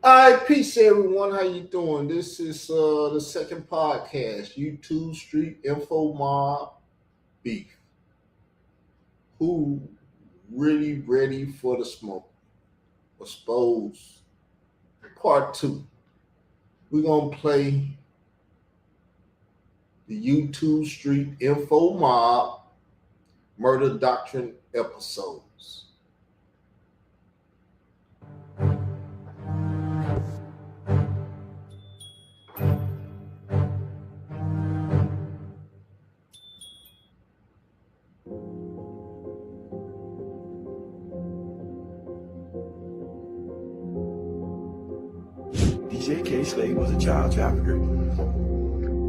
All right, peace everyone. How you doing? This is the second podcast, YouTube Street Info Mob Beef. Who really ready for the smoke? Expose part two. We're gonna play the YouTube Street Info Mob Murder Doctrine episodes. DJ K. Slade was a child trafficker.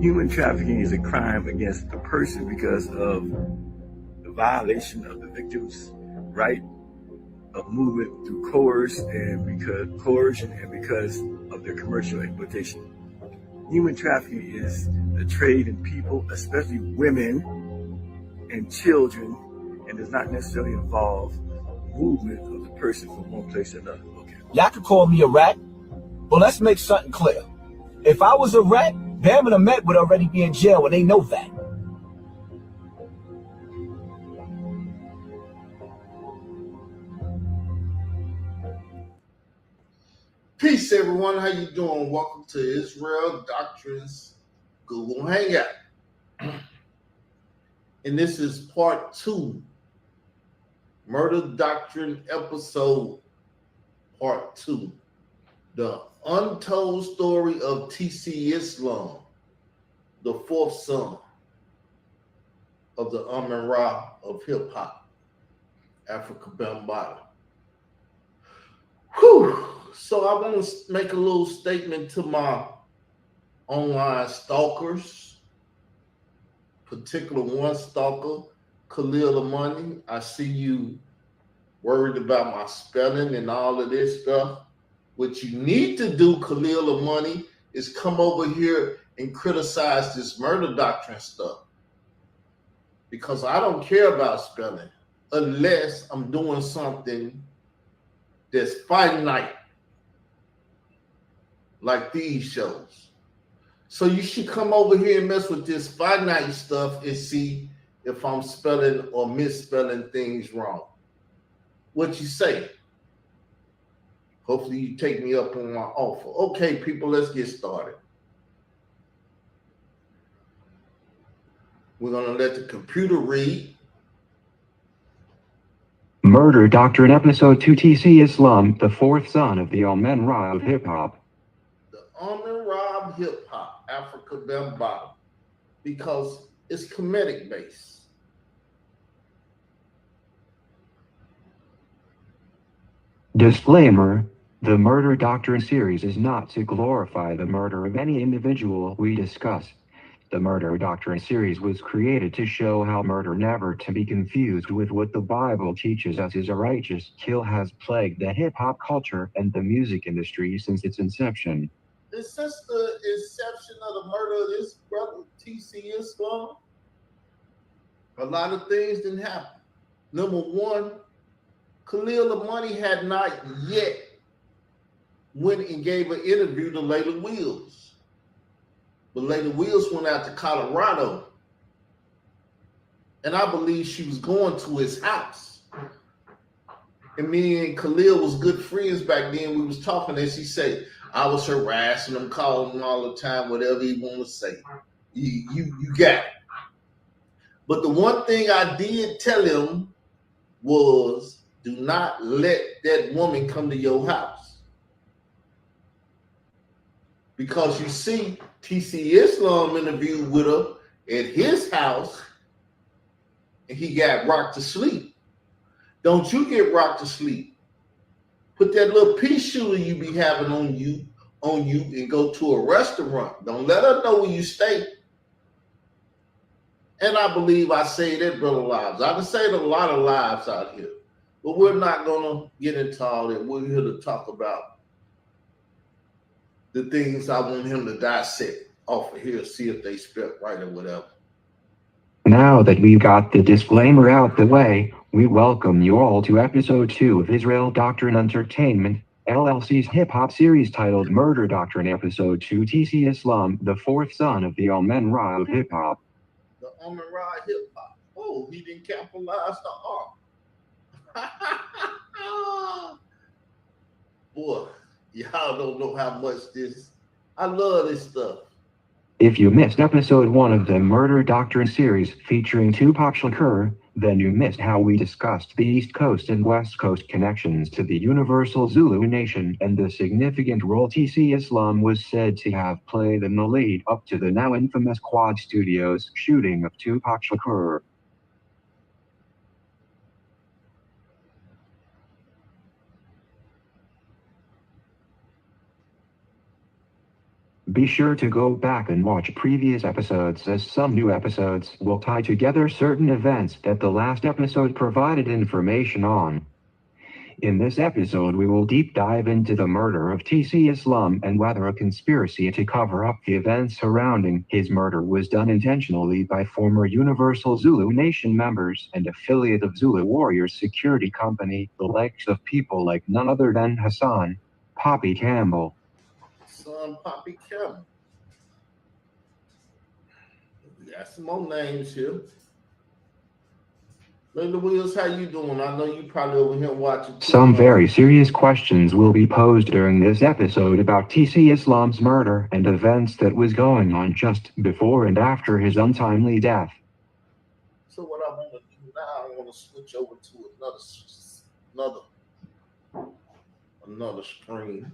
Human trafficking is a crime against a person because of the violation of the victim's right of movement through coercion and because of their commercial exploitation. Human trafficking is the trade in people, especially women and children, and does not necessarily involve movement of the person from one place to another. Okay. Y'all could call me a rat, but let's make something clear. If I was a rat, Bam and Ahmed would already be in jail, and they know that. Peace everyone. How you doing? Welcome to Israel Doctrines Google Hangout. And this is part two, Murder Doctrine episode part two. The untold story of TC Islam, the fourth son of the Amun-Ra of hip hop, Africa Bambaataa. Whew. So I want to make a little statement to my online stalkers, particular one stalker, Khalil Amani. I see you worried about my spelling and all of this stuff. What you need to do, Khalil Amani, is come over here and criticize this murder doctrine stuff. Because I don't care about spelling unless I'm doing something that's finite, like these shows. So you should come over here and mess with this finite stuff and see if I'm spelling or misspelling things wrong. What you say? Hopefully you take me up on my offer. Okay, people, let's get started. We're going to let the computer read. Murder Doctrine Episode 2 TC Islam, the fourth son of the Amun-Ra of hip-hop. The Amun-Ra of hip-hop, Africa Bambaataa, because it's Kemetic based. Disclaimer: the Murder Doctrine series is not to glorify the murder of any individual we discuss. The Murder Doctrine series was created to show how murder, never to be confused with what the Bible teaches us, is a righteous kill, has plagued the hip-hop culture and the music industry since its inception. It's since the inception of the murder of this brother, TC Islam, a lot of things didn't happen. Number one, Khalil Amani had not yet went and gave an interview to Layla Wills. But Layla Wills went out to Colorado, and I believe she was going to his house. And me and Khalil was good friends back then. We was talking, and she said, I was harassing him, calling him all the time, whatever he want to say. You got it. But the one thing I did tell him was, do not let that woman come to your house. Because you see, TC Islam interviewed with her at his house, and he got rocked to sleep. Don't you get rocked to sleep. Put that little pea shooter you be having on you, and go to a restaurant. Don't let her know where you stay. And I believe I saved that brother lives. I can save a lot of lives out here. But we're not going to get into all that. We're here to talk about the things I want him to dissect off of here, see if they spelled right or whatever. Now that we've got the disclaimer out the way, we welcome you all to episode 2 of Israel Doctrine Entertainment, LLC's hip-hop series titled Murder Doctrine Episode 2 TC Islam, the fourth son of the Amen Ra of hip-hop. The Amen Ra hip hop. Oh, he didn't capitalize the R. Boy, y'all don't know how much this. I love this stuff. If you missed episode 1 of the Murder Doctrine series featuring Tupac Shakur, then you missed how we discussed the East Coast and West Coast connections to the Universal Zulu Nation and the significant role TC Islam was said to have played in the lead up to the now infamous Quad Studios shooting of Tupac Shakur. Be sure to go back and watch previous episodes, as some new episodes will tie together certain events that the last episode provided information on. In this episode, we will deep dive into the murder of TC Islam and whether a conspiracy to cover up the events surrounding his murder was done intentionally by former Universal Zulu Nation members and affiliate of Zulu Warriors security company, the likes of people like none other than Hassan Poppy Campbell. Son Poppy Campbell. We got some more names here. Layla Wills, how you doing? I know you probably over here watching. Some very serious questions will be posed during this episode about TC Islam's murder and events that was going on just before and after his untimely death. So what I want to do now, I want to switch over to another screen.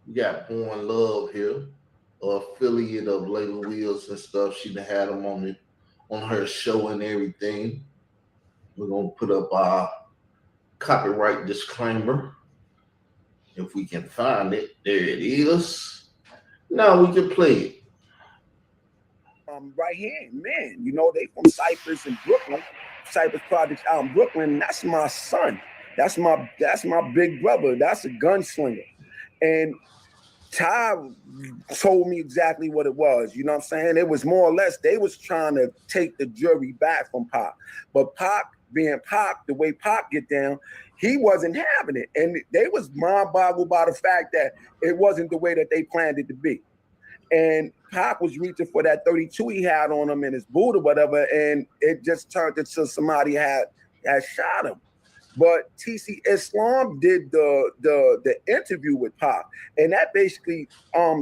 We got Born Love here, affiliate of Layla Wills and stuff. She done had them on her show and everything. We're gonna put up our copyright disclaimer if we can find it. There it is. Now we can play it. Right here, man. You know, they from Cypress in Brooklyn, Cypress Projects out in Brooklyn. That's my son. That's my big brother. That's a gunslinger. And Ty told me exactly what it was. You know what I'm saying? It was more or less they was trying to take the jury back from Pac. But Pac, being Pac, the way Pac get down, he wasn't having it. And they was mind-boggled by the fact that it wasn't the way that they planned it to be. And Pac was reaching for that 32 he had on him in his boot or whatever, and it just turned into somebody had shot him. But TC Islam did the interview with Pac, and that basically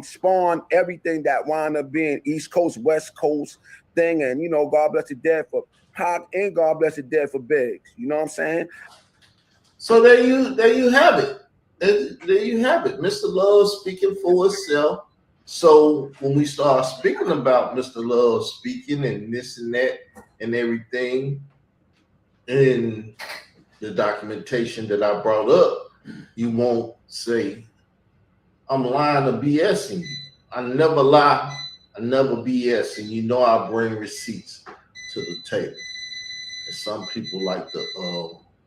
spawned everything that wound up being East Coast, West Coast thing, and you know, God bless the dead for Pac and God bless the dead for Biggs. You know what I'm saying? So there you have it. There you have it. Mr. Love speaking for itself. So when we start speaking about Mr. Love speaking and this and that and everything, and the documentation that I brought up, you won't say, I'm lying or BSing you. I never lie, I never BS, and you know I bring receipts to the table. And some people like to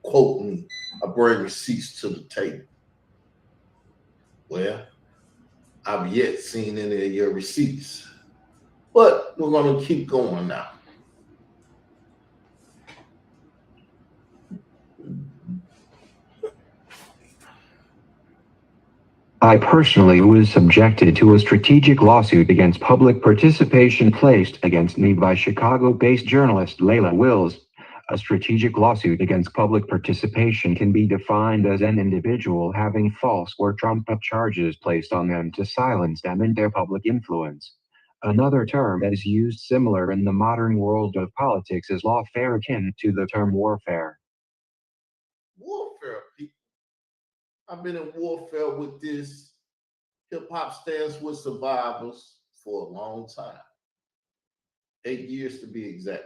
quote me, I bring receipts to the table. Well, I've yet seen any of your receipts, but we're gonna keep going now. I personally was subjected to a strategic lawsuit against public participation placed against me by Chicago-based journalist Layla Wills. A strategic lawsuit against public participation can be defined as an individual having false or trumped-up charges placed on them to silence them in their public influence. Another term that is used similar in the modern world of politics is lawfare, akin to the term warfare. Warfare, people. I've been in warfare with this Hip Hop Stands with Survivors for a long time. 8 years to be exact.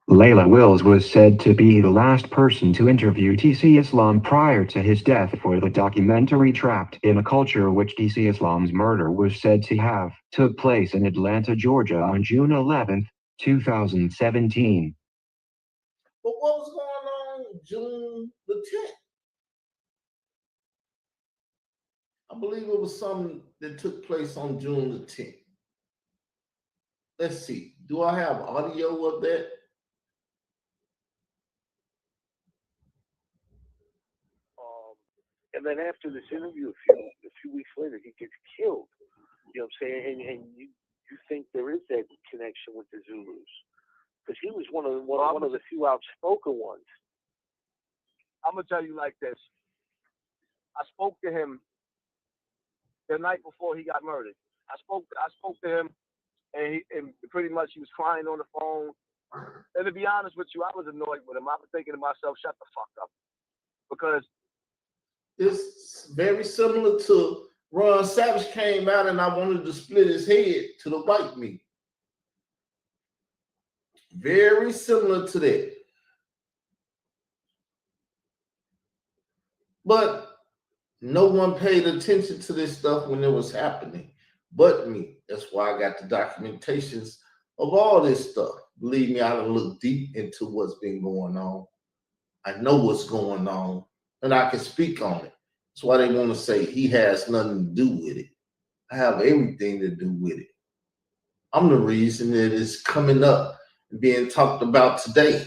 Layla Wills was said to be the last person to interview TC Islam prior to his death for the documentary Trapped in a Culture, which TC Islam's murder was said to have took place in Atlanta, Georgia on June 11th, 2017. But what was going on June the 10th? I believe it was something that took place on June the 10th. Let's see. Do I have audio of that? And then after this interview, a few weeks later, he gets killed. You know what I'm saying? And you think there is that connection with the Zulus, because he was one of the few outspoken ones. I'm gonna tell you like this. I spoke to him the night before he got murdered. I spoke to him, and pretty much he was crying on the phone. And to be honest with you, I was annoyed with him. I was thinking to myself, shut the fuck up, because it's very similar to Ron Savage came out and I wanted to split his head to the white meat. Very similar to that. But no one paid attention to this stuff when it was happening but me. That's why I got the documentations of all this stuff. Believe me, I done look deep into what's been going on. I know what's going on, and I can speak on it. That's why they want to say he has nothing to do with it. I have everything to do with it. I'm the reason that it's coming up and being talked about today.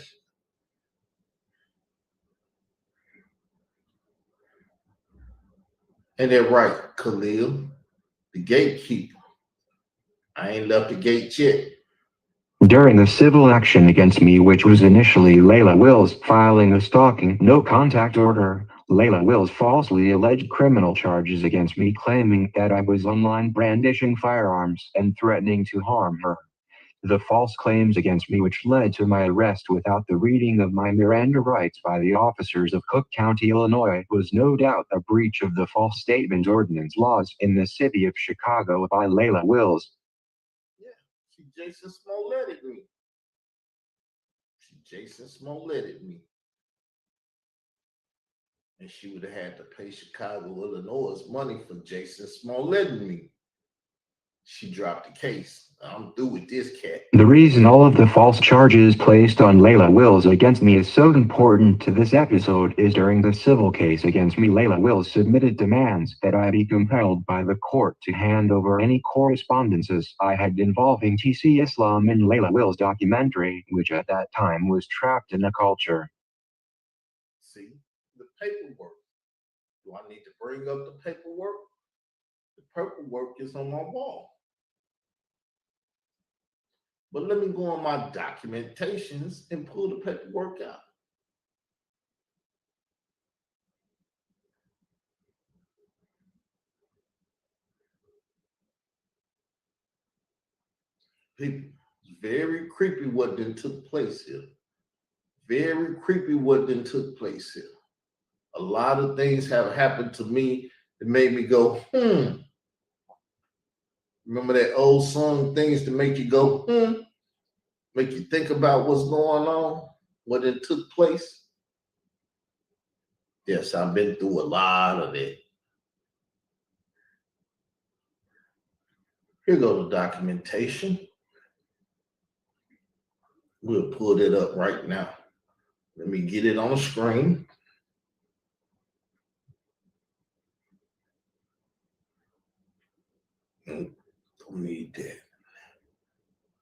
And they're right, Khalil, the gatekeeper. I ain't left the gate yet. During the civil action against me, which was initially Layla Wills filing a stalking no-contact order, Layla Wills falsely alleged criminal charges against me, claiming that I was online brandishing firearms and threatening to harm her. The false claims against me, which led to my arrest without the reading of my Miranda rights by the officers of Cook County, Illinois, was no doubt a breach of the false statement ordinance laws in the city of Chicago by Layla Wills. Yeah, she Jason Smolletted me. Jason Smolletted me. And she would have had to pay Chicago, Illinois money for Jason Smolletting me. She dropped the case. I'm through with this cat. The reason all of the false charges placed on Layla Wills against me is so important to this episode is during the civil case against me, Layla Wills submitted demands that I be compelled by the court to hand over any correspondences I had involving TC Islam in Layla Wills' documentary, which at that time was Trapped in a Culture. See, the paperwork. Do I need to bring up the paperwork? The paperwork is on my wall. But let me go on my documentations and pull the paperwork out. People, it's very creepy what then took place here. Very creepy what then took place here. A lot of things have happened to me that made me go, Remember that old song, things to make you go, make you think about what's going on, what it took place? Yes, I've been through a lot of it. Here go the documentation. We'll pull it up right now. Let me get it on the screen. Don't need that.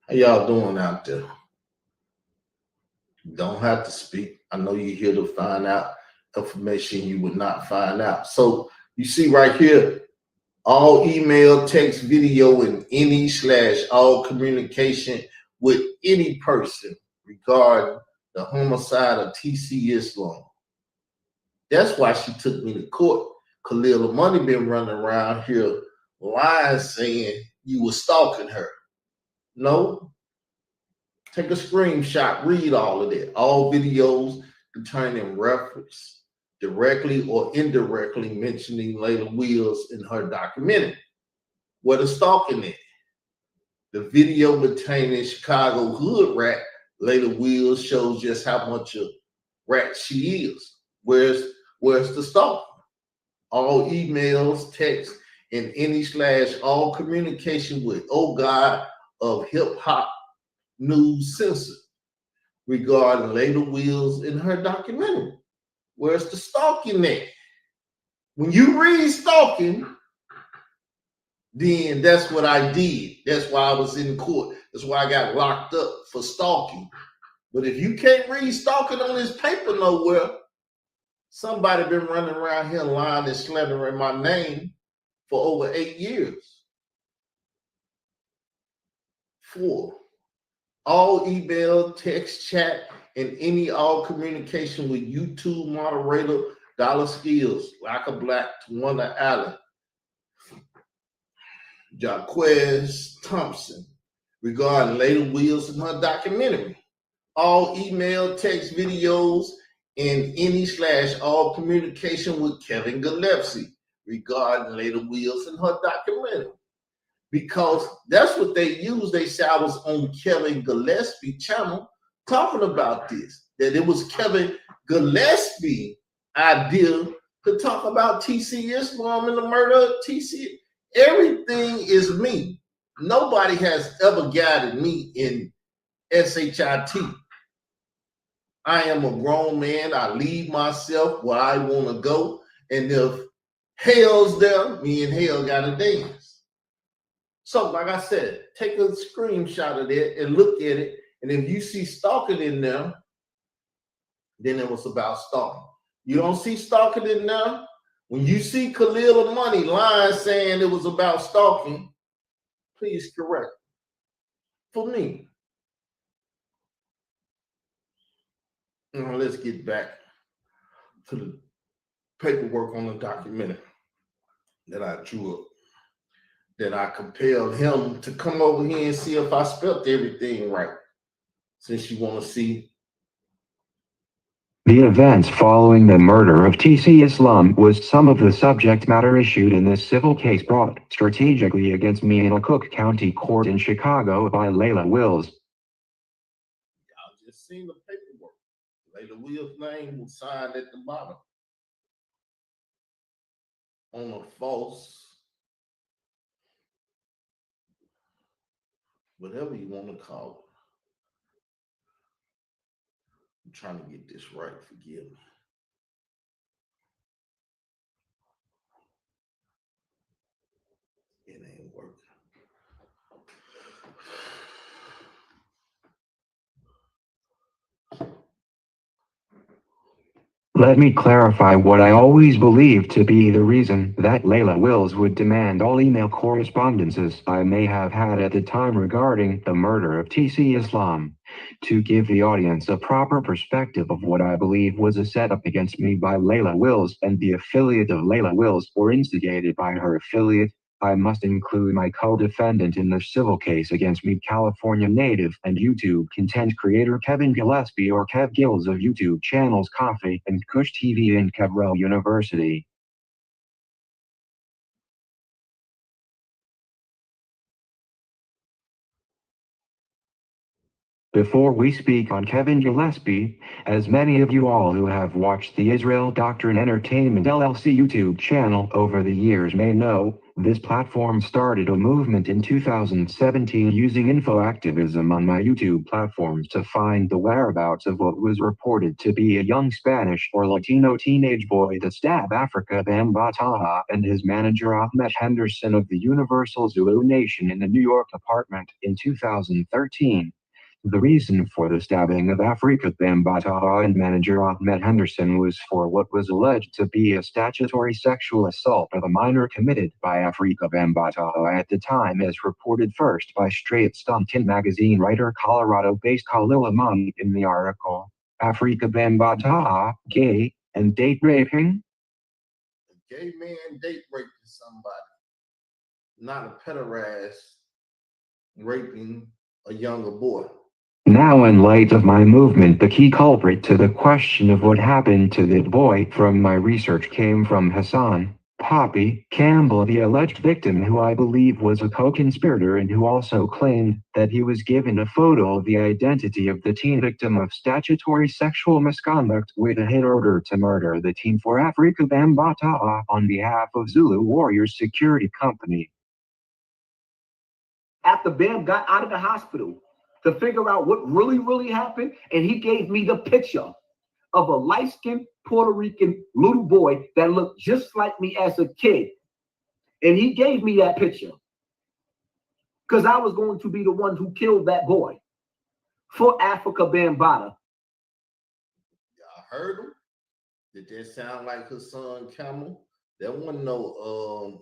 How y'all doing out there? You don't have to speak. I know you're here to find out information you would not find out. So you see right here, all email, text, video, and any/all communication with any person regarding the homicide of TC Islam. That's why she took me to court. Khalil Money been running around here lying, saying you were stalking her. No. Take a screenshot, read all of that. All videos containing reference directly or indirectly mentioning Layla Wills in her documentary. Where the stalking at? The video containing Chicago hood rat, Layla Wills, shows just how much a rat she is. Where's the stalking? All emails, text, and any/all communication with God of hip hop news censored regarding Layla Wills in her documentary. Where's the stalking at? When you read stalking, then that's what I did. That's why I was in court. That's why I got locked up for stalking. But if you can't read stalking on this paper nowhere, Somebody been running around here lying and slandering my name for over 8 years. 4, all email, text, chat, and all communication with YouTube moderator Dollar Skills, Like a Black, Tawana Allen, Jaquez Thompson, regarding Layla Wills and her documentary. All email, text, videos, and all communication with Kevin Gillespie regarding Layla Wills and her documentary. Because that's what they use. They say I was on Kevin Gillespie channel talking about this, that it was Kevin Gillespie idea to talk about TC Islam and the murder of TC. Everything is me. Nobody has ever guided me in SHIT. I am a grown man. I lead myself where I want to go. And if hell's there, me and hell got to dance. So, like I said, take a screenshot of that and look at it. And if you see stalking in there, then it was about stalking. You don't see stalking in there. When you see Khalil Money lying saying it was about stalking, please correct for me. Now let's get back to the paperwork on the documentary that I drew up, that I compelled him to come over here and see if I spelt everything right, since you want to see. The events following the murder of TC Islam was some of the subject matter issued in this civil case brought strategically against me in a Cook County court in Chicago by Layla Wills. Y'all just seen the paperwork. Layla Wills' name was signed at the bottom on a false, whatever you want to call it. I'm trying to get this right, forgive me. It ain't working. Let me clarify what I always believed to be the reason that Layla Wills would demand all email correspondences I may have had at the time regarding the murder of TC Islam, to give the audience a proper perspective of what I believe was a setup against me by Layla Wills and the affiliate of Layla Wills, or instigated by her affiliate. I must include my co-defendant in the civil case against me, California native and YouTube content creator Kevin Gillespie, or Kev Gills, of YouTube channels Coffee and Kush TV and Kevrel University. Before we speak on Kevin Gillespie, as many of you all who have watched the Israel Doctrine Entertainment LLC YouTube channel over the years may know, this platform started a movement in 2017 using infoactivism on my YouTube platforms to find the whereabouts of what was reported to be a young Spanish or Latino teenage boy that stabbed Afrika Bambaataa and his manager Ahmed Henderson of the Universal Zulu Nation in the New York apartment in 2013. The reason for the stabbing of Afrika Bambaataa and manager Ahmed Henderson was for what was alleged to be a statutory sexual assault of a minor committed by Afrika Bambaataa at the time, as reported first by Straight Stumpkin magazine writer Colorado-based Khalil Amani in the article, Afrika Bambaataa, Gay and Date Raping? A gay man date raping somebody, not a pederast raping a younger boy. Now, in light of my movement, the key culprit to the question of what happened to that boy from my research came from Hassan Poppy Campbell, the alleged victim, who I believe was a co-conspirator and who also claimed that he was given a photo of the identity of the teen victim of statutory sexual misconduct with a hit order to murder the teen for Afrika Bambaataa on behalf of Zulu Warriors Security Company. After Bam got out of the hospital, to figure out what really happened, and he gave me the picture of a light-skinned Puerto Rican little boy that looked just like me as a kid. And he gave me that picture because I was going to be the one who killed that boy for Afrika Bambaataa. Y'all heard him? Did that sound like Hassan Camel? That wasn't no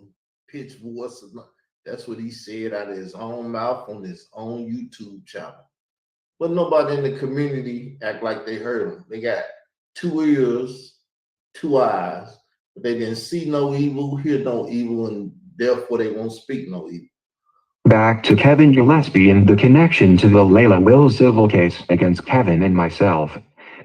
pitch voice. That's what he said out of his own mouth on his own YouTube channel. But nobody in the community act like they heard him. They got 2 ears, 2 eyes, but they didn't see no evil, hear no evil, and therefore they won't speak no evil. Back to Kevin Gillespie and the connection to the Layla Wills civil case against Kevin and myself.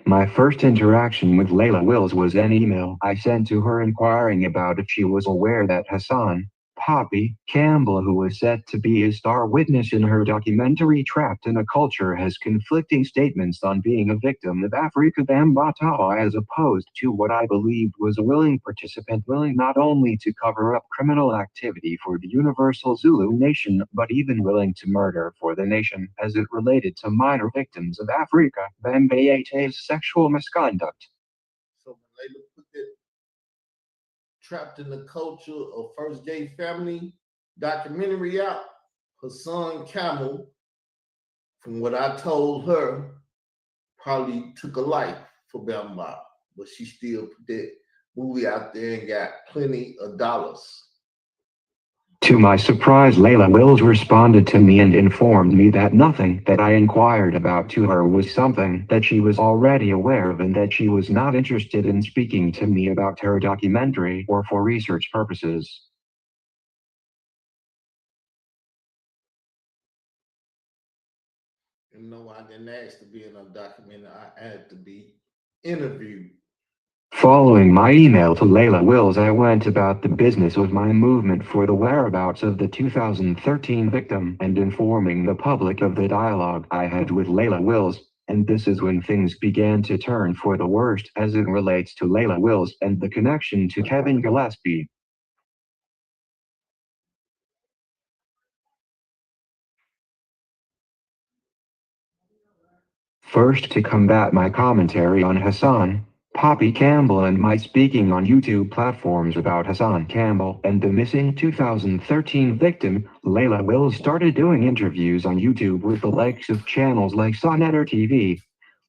My first interaction with Layla Wills was an email I sent to her inquiring about if she was aware that Hassan Poppy Campbell, who was set to be a star witness in her documentary Trapped in a Culture, has conflicting statements on being a victim of Afrika Bambaataa as opposed to what I believed was a willing participant, willing not only to cover up criminal activity for the Universal Zulu Nation, but even willing to murder for the nation as it related to minor victims of Afrika Bambaataa's sexual misconduct. So when Layla put that Trapped in the Culture of First Gay Family documentary out, Hassan Camel, from what I told her, probably took a life for Bambaataa, but she still put that movie out there and got plenty of dollars. To my surprise, Layla Wills responded to me and informed me that nothing that I inquired about to her was something that she was already aware of and that she was not interested in speaking to me about her documentary or for research purposes. You know, I didn't ask to be in a documentary, I had to be interviewed. Following my email to Layla Wills, I went about the business of my movement for the whereabouts of the 2013 victim and informing the public of the dialogue I had with Layla Wills, and this is when things began to turn for the worst as it relates to Layla Wills and the connection to Kevin Gillespie. First, to combat my commentary on Hassan Poppy Campbell and my speaking on YouTube platforms about Hassan Campbell and the missing 2013 victim, Layla Wills started doing interviews on YouTube with the likes of channels like Sonetter TV.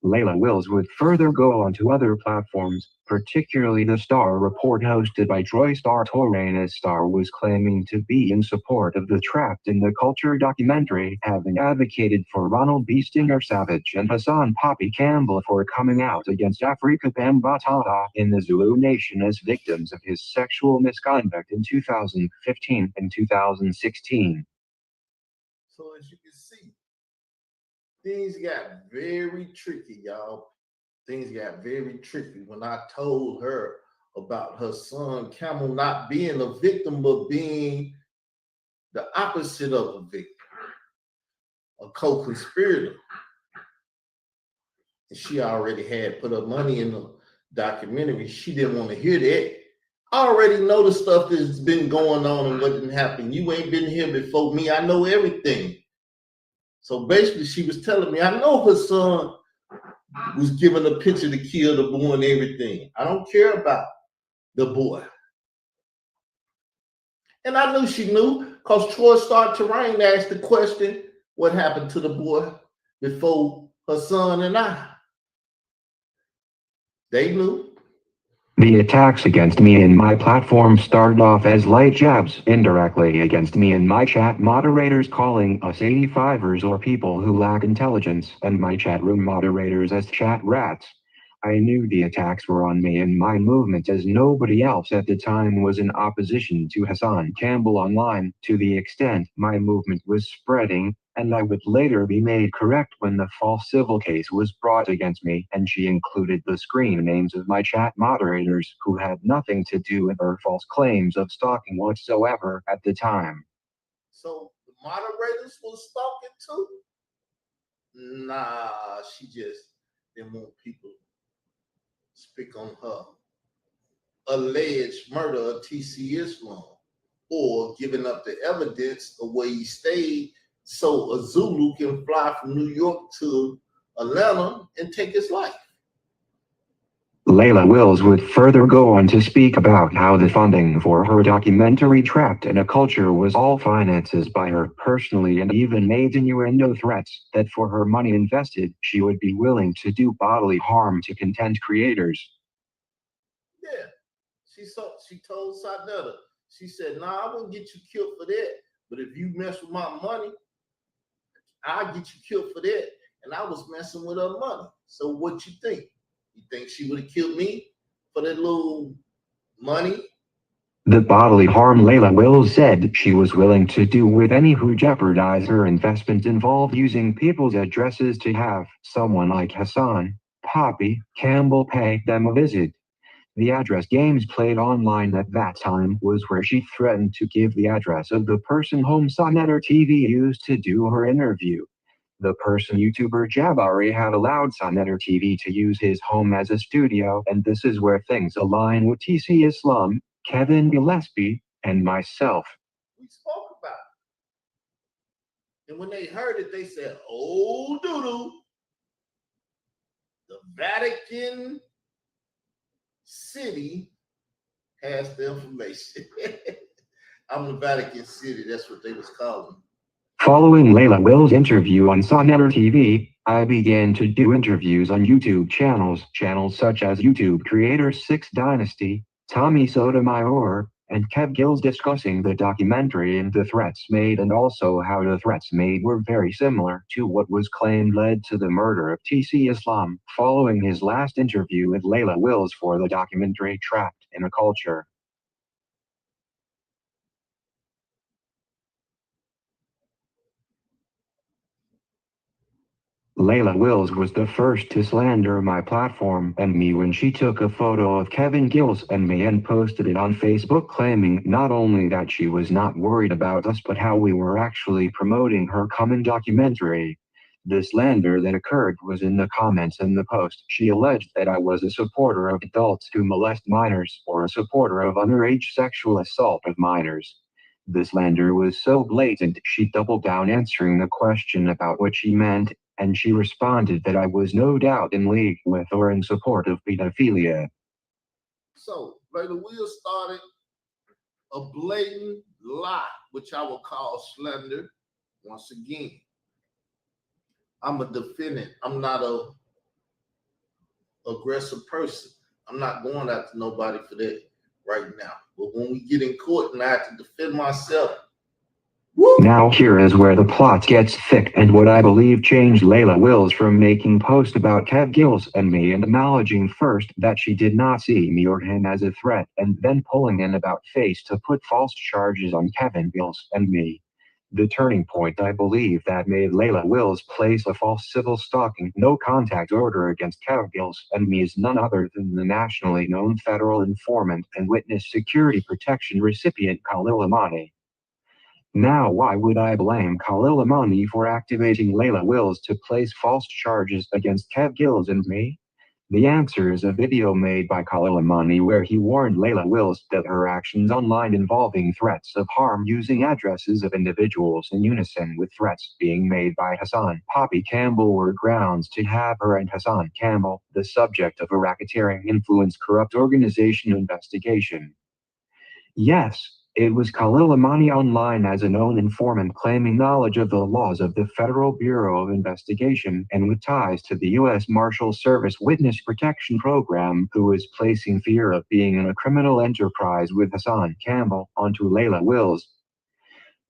Layla Wills would further go on to other platforms, particularly the Star Report hosted by Troy Star Torrain, as Star was claiming to be in support of the Trapped in the Culture documentary, having advocated for Ronald B. Stinger Savage and Hassan Poppy Campbell for coming out against Afrika Bambaataa in the Zulu Nation as victims of his sexual misconduct in 2015 and 2016. So as you can see, things got very tricky, y'all. Things got very tricky when I told her about her son Camel not being a victim, but being the opposite of a victim, a co-conspirator. And she already had put her money in the documentary. She didn't want to hear that. I already know the stuff that's been going on and what didn't happen. You ain't been here before me. I know everything. So basically, she was telling me, I know her son was given a picture to kill the boy and everything. I don't care about the boy. And I knew she knew because Troy Star Terrain asked the question, what happened to the boy before her son and I? They knew. The attacks against me and my platform started off as light jabs indirectly against me and my chat moderators, calling us 85ers or people who lack intelligence, and my chat room moderators as chat rats. I knew the attacks were on me and my movement, as nobody else at the time was in opposition to Hassan Campbell online, to the extent my movement was spreading, and I would later be made correct when the false civil case was brought against me, and she included the screen names of my chat moderators who had nothing to do with her false claims of stalking whatsoever at the time. So the moderators was stalking too? Nah, she just didn't want people speak on her alleged murder of TC Islam or giving up the evidence of where he stayed so a Zulu can fly from New York to Atlanta and take his life. Layla Wills would further go on to speak about how the funding for her documentary Trapped in a Culture was all finances by her personally, and even made innuendo threats that for her money invested, she would be willing to do bodily harm to content creators. Yeah. She told Sonetta, she said, nah, I wouldn't get you killed for that. But if you mess with my money, I'll get you killed for that. And I was messing with her money. So what you think? You think she would have killed me for that little money? The bodily harm Layla Wills said she was willing to do with any who jeopardize her investment involved using people's addresses to have someone like Hassan Poppy Campbell pay them a visit. The address games played online at that time was where she threatened to give the address of the person home Sonnetter TV used to do her interview. The person YouTuber Jabari had allowed Sonnetter TV to use his home as a studio, and this is where things align with TC Islam, Kevin Gillespie, and myself. We spoke about it. And when they heard it, they said, oh, doo-doo. The Vatican City has the information. I'm the Vatican City. That's what they was calling. Following Layla Wills' interview on Sonnetter TV, I began to do interviews on YouTube channels such as YouTube Creator 6 Dynasty, Tommy Sotomayor, and Kev Gills discussing the documentary and the threats made, and also how the threats made were very similar to what was claimed led to the murder of TC Islam. Following his last interview with Layla Wills for the documentary Trapped in a Culture, Layla Wills was the first to slander my platform and me when she took a photo of Kevin Gills and me and posted it on Facebook, claiming not only that she was not worried about us but how we were actually promoting her coming documentary. The slander that occurred was in the comments in the post. She alleged that I was a supporter of adults who molest minors or a supporter of underage sexual assault of minors. The slander was so blatant, she doubled down answering the question about what she meant, and she responded that I was no doubt in league with or in support of pedophilia. So, Layla Wills started a blatant lie, which I will call slander. Once again, I'm a defendant. I'm not a aggressive person. I'm not going after nobody for that right now. But when we get in court and I have to defend myself, now here is where the plot gets thick and what I believe changed Layla Wills from making posts about Kev Gills and me and acknowledging first that she did not see me or him as a threat, and then pulling an about face to put false charges on Kevin Gills and me. The turning point I believe that made Layla Wills place a false civil stalking no contact order against Kev Gills and me is none other than the nationally known federal informant and witness security protection recipient Khalil Amani. Now why would I blame Khalil Amani for activating Layla Wills to place false charges against Kev Gills and me? The answer is a video made by Khalil Amani where he warned Layla Wills that her actions online involving threats of harm using addresses of individuals in unison with threats being made by Hassan Poppy Campbell were grounds to have her and Hassan Campbell the subject of a racketeering influence corrupt organization investigation. Yes, it was Khalil Amani online as a known informant claiming knowledge of the laws of the Federal Bureau of Investigation and with ties to the U.S. Marshal Service Witness Protection Program who was placing fear of being in a criminal enterprise with Hassan Campbell onto Layla Wills.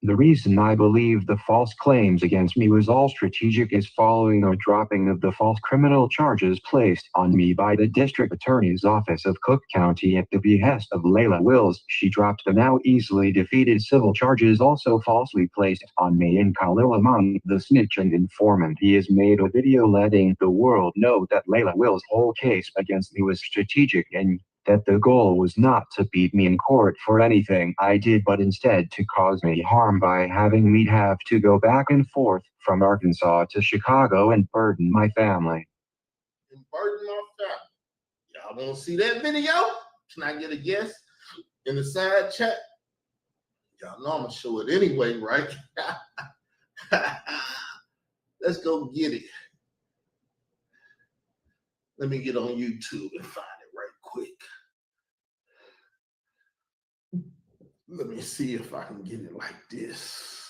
The reason I believe the false claims against me was all strategic is following a dropping of the false criminal charges placed on me by the District Attorney's Office of Cook County at the behest of Layla Wills. She dropped the now easily defeated civil charges also falsely placed on me and Khalil Amani, the snitch and informant. He has made a video letting the world know that Layla Wills' whole case against me was strategic and that the goal was not to beat me in court for anything I did but instead to cause me harm by having me have to go back and forth from Arkansas to Chicago and burden my family. Y'all want to see that video? Can I get a guess in the side chat? Y'all know I'm going to show it anyway, right? Let's go get it. Let me get on YouTube and find it right quick. Let me see if I can get it like this.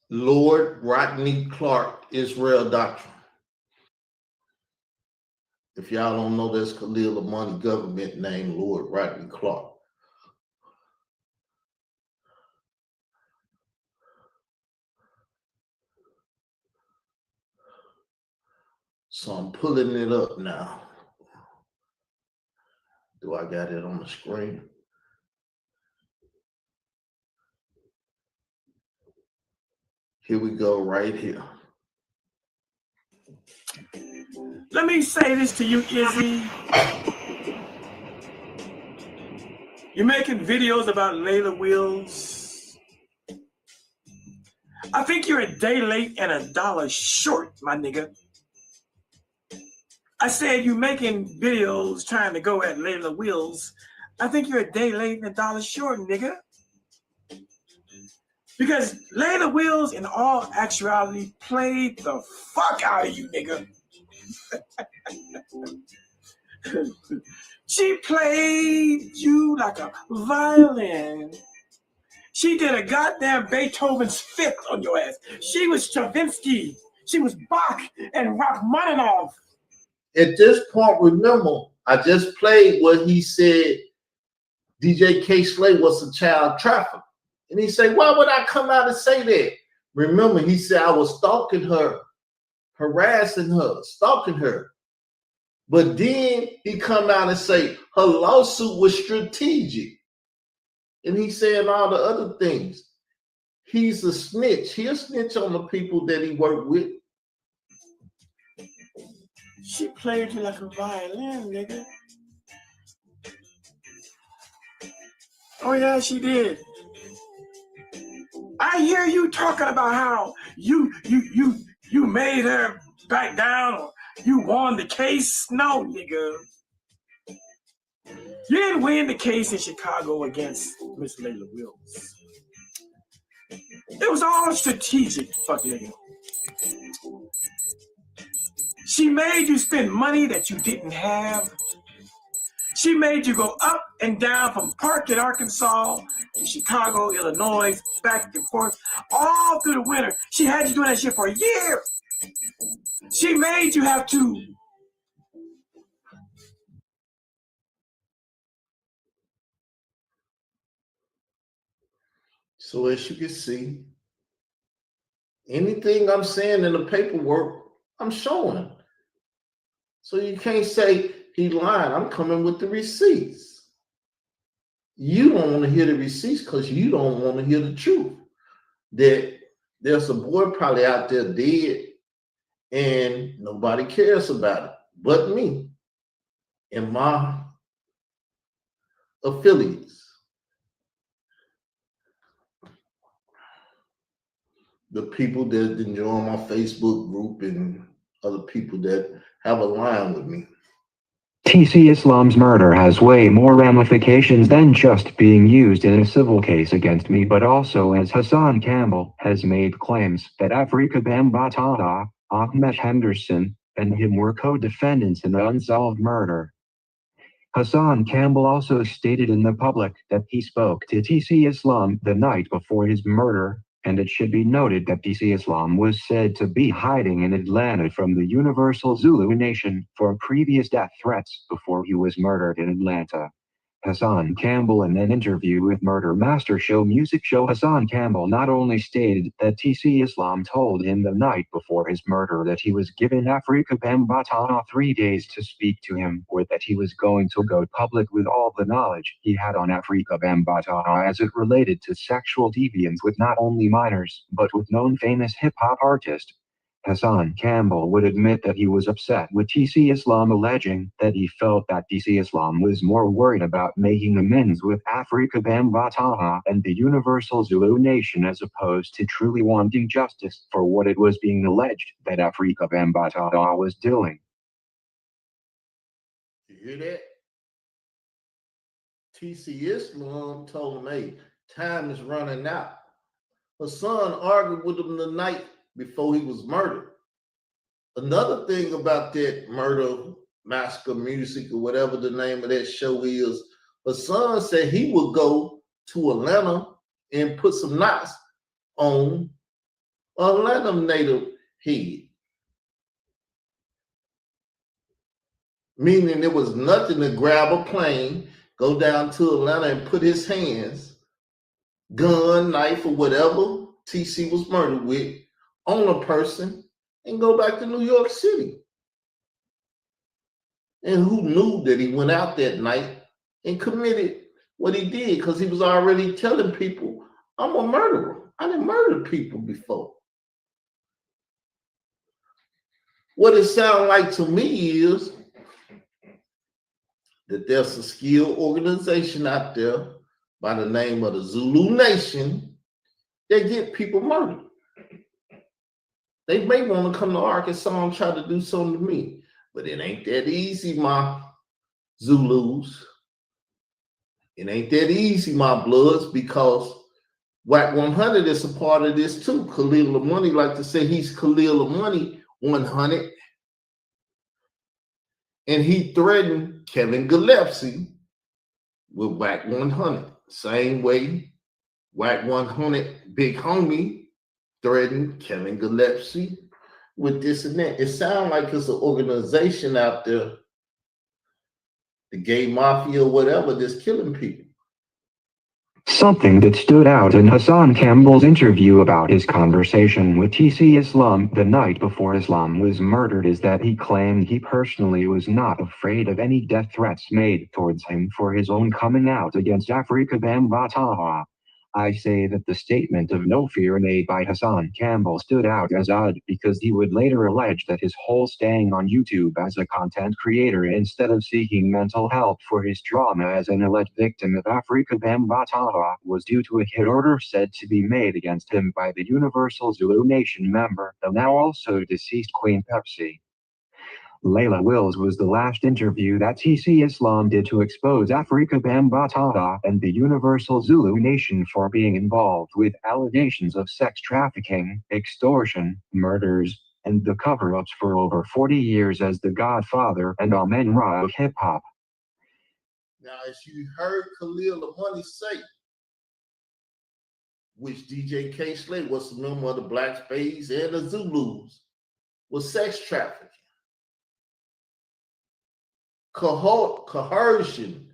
Lord Rodney Clark, Israel Doctrine. If y'all don't know, that's Khalil Money government name, Lord Rodney Clark. So I'm pulling it up now. Do I got it on the screen? Here we go, right here. Let me say this to you, Izzy. You're making videos about Layla Wills. I think you're a day late and $1 short, my nigga. I said you're making videos trying to go at Layla Wills. I think you're a day late and $1 short, nigga. Because Layla Wills, in all actuality, played the fuck out of you, nigga. She played you like a violin. She did a goddamn Beethoven's Fifth on your ass. She was Stravinsky. She was Bach and Rachmaninoff. At this point, remember, I just played what he said DJ K. Slay was a child trafficker. And he said, why would I come out and say that? Remember, he said I was stalking her, harassing her, stalking her. But then he come out and say her lawsuit was strategic. And he said all the other things. He's a snitch. He'll snitch on the people that he worked with. She played you like a violin, nigga. Oh yeah, she did. I hear you talking about how you made her back down or you won the case. No, nigga. You didn't win the case in Chicago against Miss Layla Wills. It was all strategic, fuck nigga. She made you spend money that you didn't have. She made you go up and down from Park in Arkansas to Chicago, Illinois, back and forth, all through the winter. She had you doing that shit for a year. She made you have to. So as you can see, anything I'm saying in the paperwork, I'm showing. So you can't say he lying. I'm coming with the receipts. You don't want to hear the receipts because you don't want to hear the truth. That there's a boy probably out there dead and nobody cares about it but me and my affiliates. The people that join my Facebook group and other people that have a line with me. TC Islam's murder has way more ramifications than just being used in a civil case against me, but also, as Hassan Campbell has made claims, that Afrika Bambaataa, Ahmed Henderson, and him were co-defendants in the unsolved murder. Hassan Campbell also stated in the public that he spoke to TC Islam the night before his murder, and it should be noted that TC Islam was said to be hiding in Atlanta from the Universal Zulu Nation for previous death threats before he was murdered in Atlanta. Hassan Campbell, in an interview with Murder Master Show Music Show, Hassan Campbell not only stated that TC Islam told him the night before his murder that he was given Afrika Bambaataa 3 days to speak to him, or that he was going to go public with all the knowledge he had on Afrika Bambaataa as it related to sexual deviance with not only minors, but with known famous hip-hop artist. Hassan Campbell would admit that he was upset with TC Islam, alleging that he felt that TC Islam was more worried about making amends with Afrika Bambaataa and the Universal Zulu Nation as opposed to truly wanting justice for what it was being alleged that Afrika Bambaataa was doing. You hear that? TC Islam told him, hey, time is running out. Hassan argued with him the night before he was murdered. Another thing about that Murder Master Music or whatever the name of that show is, Hassan said he would go to Atlanta and put some knots on Atlanta native head. meaning it was nothing to grab a plane, go down to Atlanta and put his hands, gun, knife, or whatever TC was murdered with, on a person and go back to New York City. And who knew that he went out that night and committed what he did? Because he was already telling people, I'm a murderer. I didn't murder people before. What it sounds like to me is that there's a skilled organization out there by the name of the Zulu Nation that get people murdered. They may want to come to Arkansas and try to do something to me, but it ain't that easy, my Zulus. It ain't that easy, my Bloods, because Wack 100 is a part of this too. Khalil Money like to say he's Khalil Money 100. And he threatened Kevin Gillespie with Wack 100. Same way Wack 100 Big Homie threatened Kevin Gillespie with this and that. It sounds like it's an organization out there, the gay mafia or whatever, that's killing people. Something that stood out in Hassan Campbell's interview about his conversation with TC Islam the night before Islam was murdered is that he claimed he personally was not afraid of any death threats made towards him for his own coming out against Afrika Bambaataa. I say that the statement of no fear made by Hassan Campbell stood out as odd because he would later allege that his whole staying on YouTube as a content creator instead of seeking mental help for his trauma as an alleged victim of Afrika Bambaataa was due to a hit order said to be made against him by the Universal Zulu Nation member, the now also deceased Queen Pepsi. Layla Wills was the last interview that TC Islam did to expose Afrika Bambaataa and the Universal Zulu Nation for being involved with allegations of sex trafficking, extortion, murders, and the cover-ups for over 40 years as the Godfather and Amen-Ra of hip-hop. Now, as you heard Khalil Money say, which DJ K. Slade was a member of the Black Spades and the Zulus, was sex trafficking. Coercion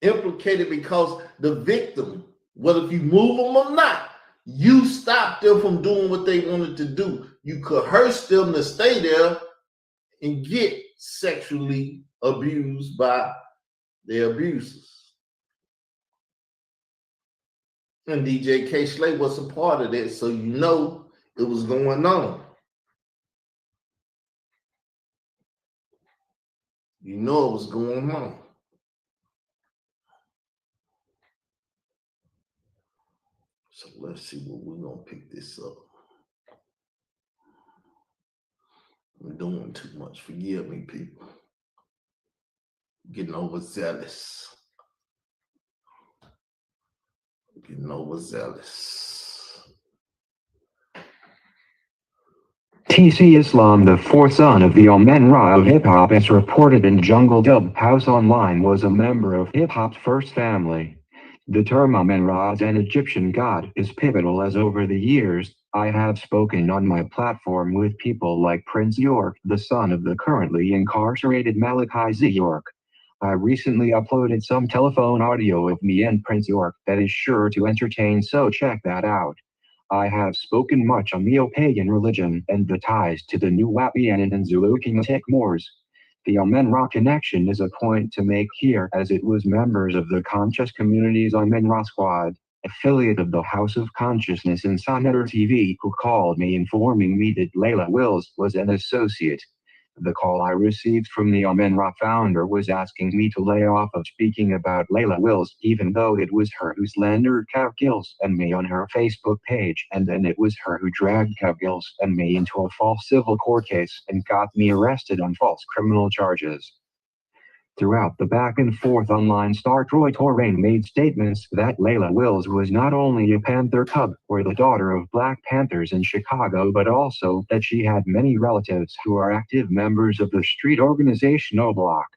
implicated because the victim, whether if you move them or not, you stop them from doing what they wanted to do. You coerce them to stay there and get sexually abused by their abusers. And DJ K. Slade was a part of that, so you know it was going on. You know it was going on. So let's see what we're going to pick this up. I'm doing too much. Forgive me, people. Getting overzealous. Getting overzealous. TC Islam, the fourth son of the Amen-Ra of hip-hop, as reported in Jungle Dub House Online, was a member of hip-hop's first family. The term Amen-Ra as an Egyptian god is pivotal, as over the years, I have spoken on my platform with people like Prince York, the son of the currently incarcerated Malachi Z. York. I recently uploaded some telephone audio of me and Prince York that is sure to entertain, so check that out. I have spoken much on Neo-Pagan religion and the ties to the Nuwaubian and Zulu Kingmatic Moors. The Amen-Ra connection is a point to make here, as it was members of the conscious community's Amen-Ra Squad, affiliate of the House of Consciousness in Sonnetter TV, who called me informing me that Layla Wills was an associate. The call I received from the Amen-Ra founder was asking me to lay off of speaking about Layla Wills, even though it was her who slandered Kev Gills and me on her Facebook page, and then it was her who dragged Kev Gills and me into a false civil court case and got me arrested on false criminal charges. Throughout the back and forth online, star Troy Torrain made statements that Layla Wills was not only a Panther Cub or the daughter of Black Panthers in Chicago, but also that she had many relatives who are active members of the street organization O Block.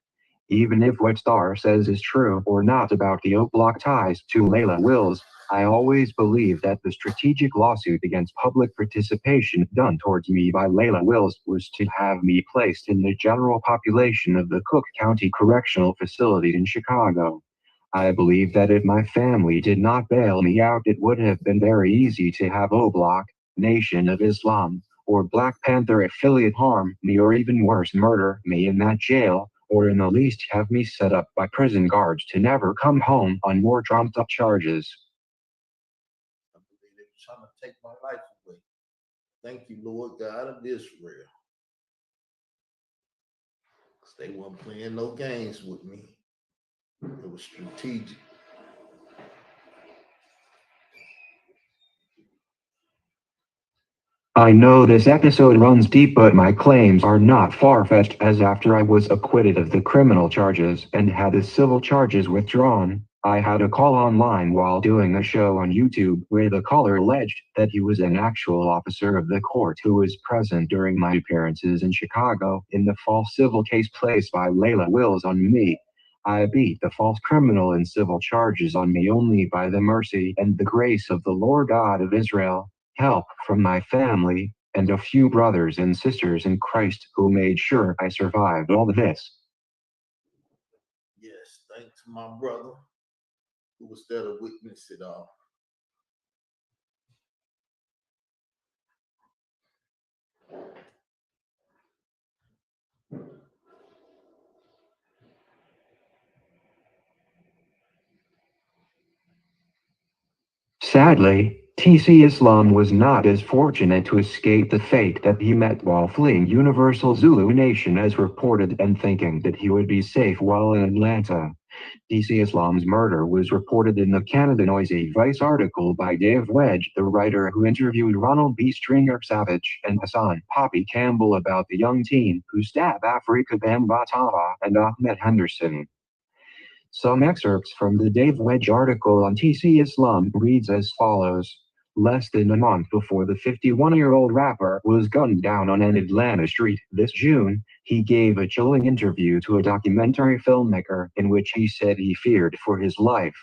Even if what Star says is true or not about the O Block ties to Layla Wills, I always believed that the strategic lawsuit against public participation done towards me by Layla Wills was to have me placed in the general population of the Cook County Correctional Facility in Chicago. I believe that if my family did not bail me out, it would have been very easy to have O Block, Nation of Islam, or Black Panther affiliate harm me, or even worse, murder me in that jail, or in the least have me set up by prison guards to never come home on more trumped up charges. I believe they were trying to take my life away. Thank you, Lord God of Israel. Because they weren't playing no games with me. It was strategic. I know this episode runs deep, but my claims are not far-fetched, as after I was acquitted of the criminal charges and had the civil charges withdrawn, I had a call online while doing a show on YouTube where the caller alleged that he was an actual officer of the court who was present during my appearances in Chicago in the false civil case placed by Layla Wills on me. I beat the false criminal and civil charges on me only by the mercy and the grace of the Lord God of Israel, help from my family, and a few brothers and sisters in Christ who made sure I survived all of this. Yes, thanks to my brother who was there to witness it all. Sadly, TC Islam was not as fortunate to escape the fate that he met while fleeing Universal Zulu Nation as reported, and thinking that he would be safe while in Atlanta. TC Islam's murder was reported in the Canada Noisy Vice article by Dave Wedge, the writer who interviewed Ronald B. Stringer Savage and Hassan Poppy Campbell about the young teen who stabbed Afrika Bambaataa and Ahmed Henderson. Some excerpts from the Dave Wedge article on TC Islam reads as follows. Less than a month before the 51-year-old rapper was gunned down on an Atlanta street this June, he gave a chilling interview to a documentary filmmaker in which he said he feared for his life.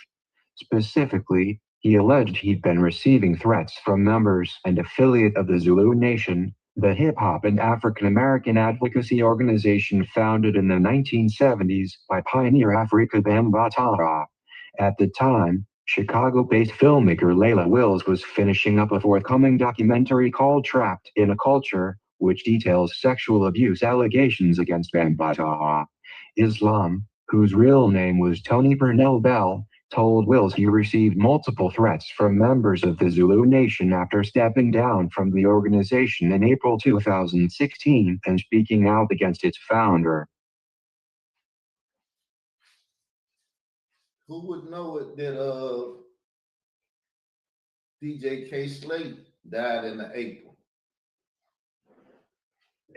Specifically, he alleged he'd been receiving threats from members and affiliate of the Zulu Nation, the hip-hop and African-American advocacy organization founded in the 1970s by pioneer Afrika Bambaataa. At the time, Chicago-based filmmaker Layla Wills was finishing up a forthcoming documentary called Trapped in a Culture, which details sexual abuse allegations against Bambaataa. Islam, whose real name was Tony Purnell Bell, told Wills he received multiple threats from members of the Zulu Nation after stepping down from the organization in April 2016 and speaking out against its founder. Who would know it that DJ K. Slate died in April?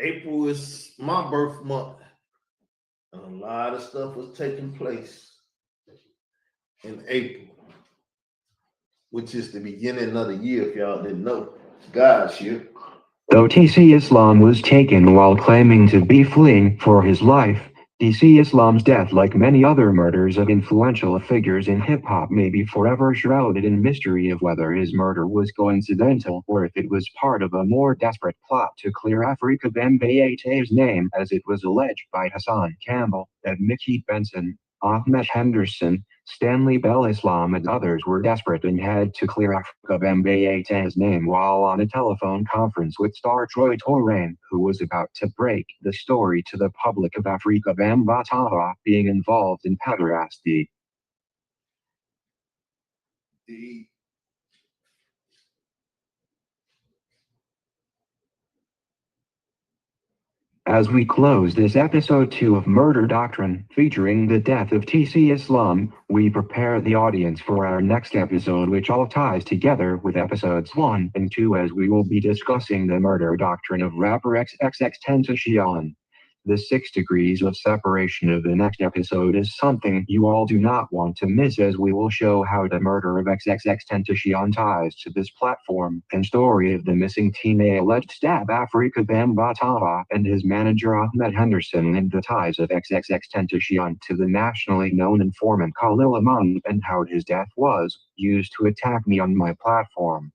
April is my birth month, and a lot of stuff was taking place in April, which is the beginning of the year, if y'all didn't know. God's year. Though TC Islam was taken while claiming to be fleeing for his life, TC Islam's death, like many other murders of influential figures in hip-hop, may be forever shrouded in mystery of whether his murder was coincidental or if it was part of a more desperate plot to clear Afrika Bambaataa's name, as it was alleged by Hassan Campbell, that Mickey Benson, Ahmed Henderson, Stanley Bell Islam and others were desperate and had to clear Afrika Bambaataa's name while on a telephone conference with star Troy Torain, who was about to break the story to the public of Afrika Bambaataa being involved in pederasty. As we close this episode 2 of Murder Doctrine, featuring the death of TC Islam, we prepare the audience for our next episode, which all ties together with episodes 1 and 2, as we will be discussing the murder doctrine of rapper XXXTentacion. The 6 degrees of separation of the next episode is something you all do not want to miss, as we will show how the murder of XXXTentacion ties to this platform, and story of the missing teen alleged stab Afrika Bambaataa and his manager Ahmed Henderson, and the ties of XXXTentacion to the nationally known informant Khalil Ahmad, and how his death was used to attack me on my platform.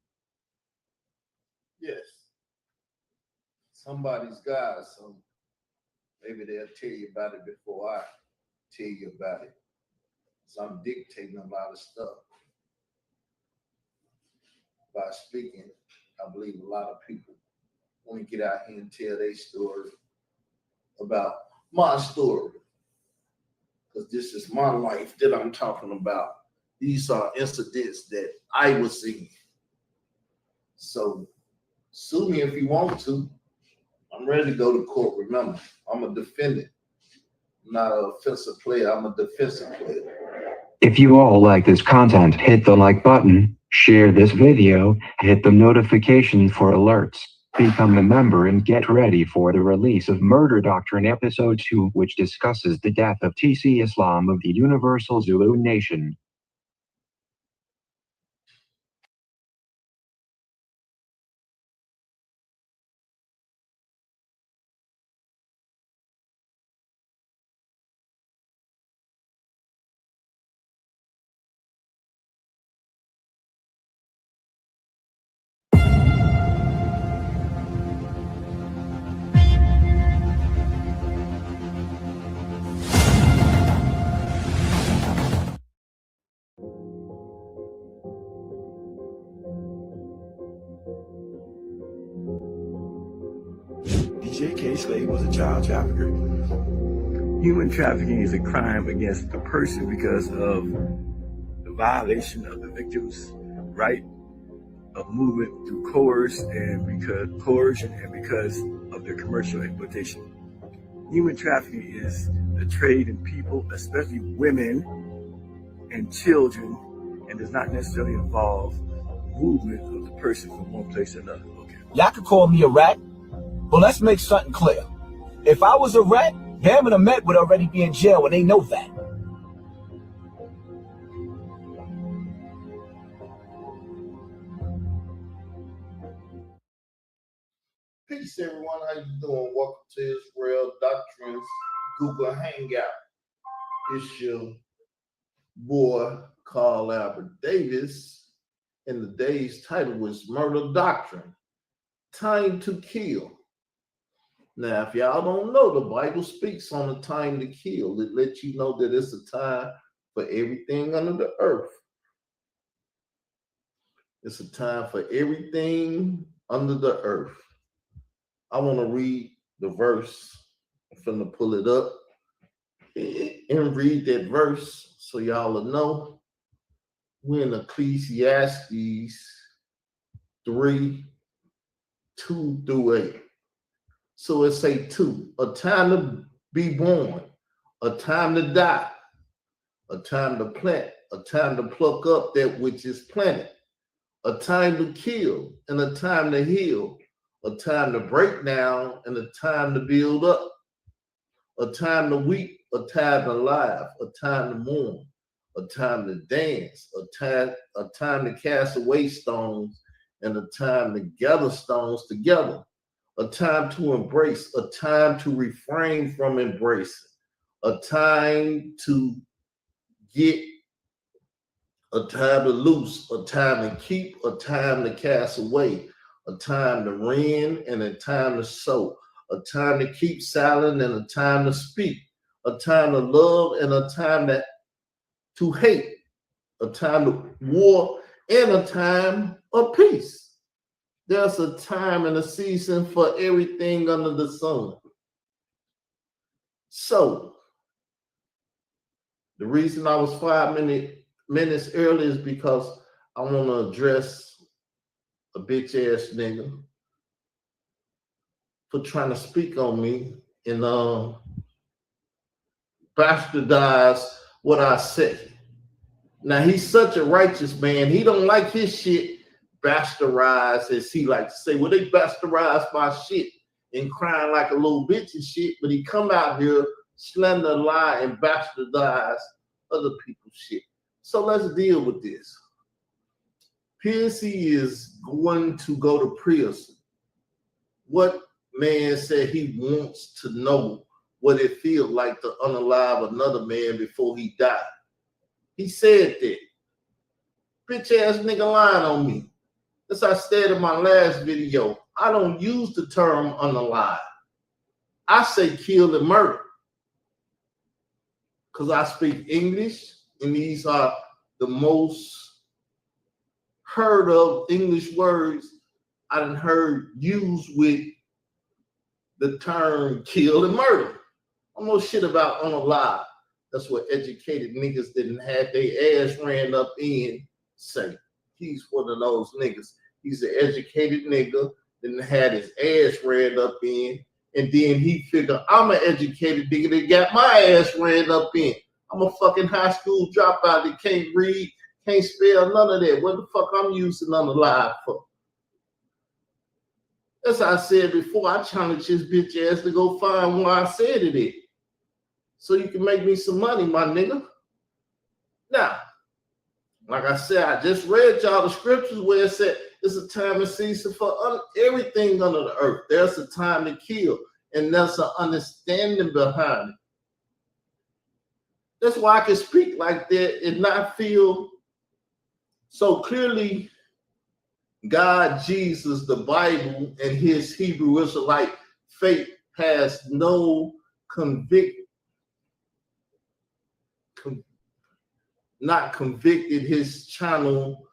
Yes. Somebody's got some. Maybe they'll tell you about it before I tell you about it. So I'm dictating a lot of stuff. By speaking, I believe a lot of people want to get out here and tell their story about my story. Because this is my life that I'm talking about. These are incidents that I was seeing. So sue me if you want to. I'm ready to go to court. Remember, I'm a defendant, not an offensive player. I'm a defensive player. If you all like this content, hit the like button, share this video, hit the notification for alerts, become a member, and get ready for the release of Murder Doctrine Episode 2, which discusses the death of TC Islam of the Universal Zulu Nation. DJ Kay Slade was a child trafficker. Human trafficking is a crime against a person because of the violation of the victim's right of movement through coercion and because of their commercial exploitation. Human trafficking is the trade in people, especially women and children, and does not necessarily involve movement of the person from one place to another. Okay. Y'all could call me a rat, but let's make something clear. If I was a rat, Bam and Ahmed would already be in jail, and they know that. Peace, everyone. How you doing? Welcome to Israel Doctrines Google Hangout. It's your boy, Carl Albert Davis, and the day's title was Murder Doctrine, Time to Kill. Now, if y'all don't know, the Bible speaks on the time to kill. It lets you know that it's a time for everything under the earth. It's a time for everything under the earth. I want to read the verse. I'm finna pull it up and read that verse so y'all will know. We're in Ecclesiastes 3, 2 through 8. So it say 2, a time to be born, a time to die, a time to plant, a time to pluck up that which is planted, a time to kill and a time to heal, a time to break down and a time to build up, a time to weep, a time to laugh, a time to mourn, a time to dance, a time to cast away stones, and a time to gather stones together, a time to embrace, a time to refrain from embracing, a time to get, a time to loose, a time to keep, a time to cast away, a time to rend and a time to sow, a time to keep silent and a time to speak, a time to love and a time to hate, a time to war and a time of peace. There's a time and a season for everything under the sun. So, the reason I was 5 minutes early is because I want to address a bitch ass nigga for trying to speak on me and bastardize what I say. Now, he's such a righteous man. He don't like his shit bastardized, as he likes to say. Well, they bastardized my shit and crying like a little bitch and shit, but he come out here, slander, lie, and bastardize other people's shit. So let's deal with this. Piercy is going to go to prison. What man said he wants to know what it feels like to unalive another man before he died? He said that. Bitch ass nigga lying on me. As I said in my last video, I don't use the term unalive. I say kill and murder. Because I speak English, and these are the most heard of English words I done heard used with the term kill and murder. I'm no shit about unalive. That's what educated niggas didn't have their ass ran up in say. He's one of those niggas. He's an educated nigga, didn't have his ass ran up in, and then he figured, I'm an educated nigga that got my ass ran up in. I'm a fucking high school dropout that can't read, can't spell, none of that. What the fuck I'm using unalive for? As I said before, I challenge his bitch ass to go find where I said it is. So you can make me some money, my nigga. Now, like I said, I just read y'all the scriptures where it said it's a time and season for everything under the earth. There's a time to kill, and there's an understanding behind it. That's why I can speak like that and not feel so clearly God, Jesus, the Bible, and his Hebrew Israelite faith has no not convicted his carnal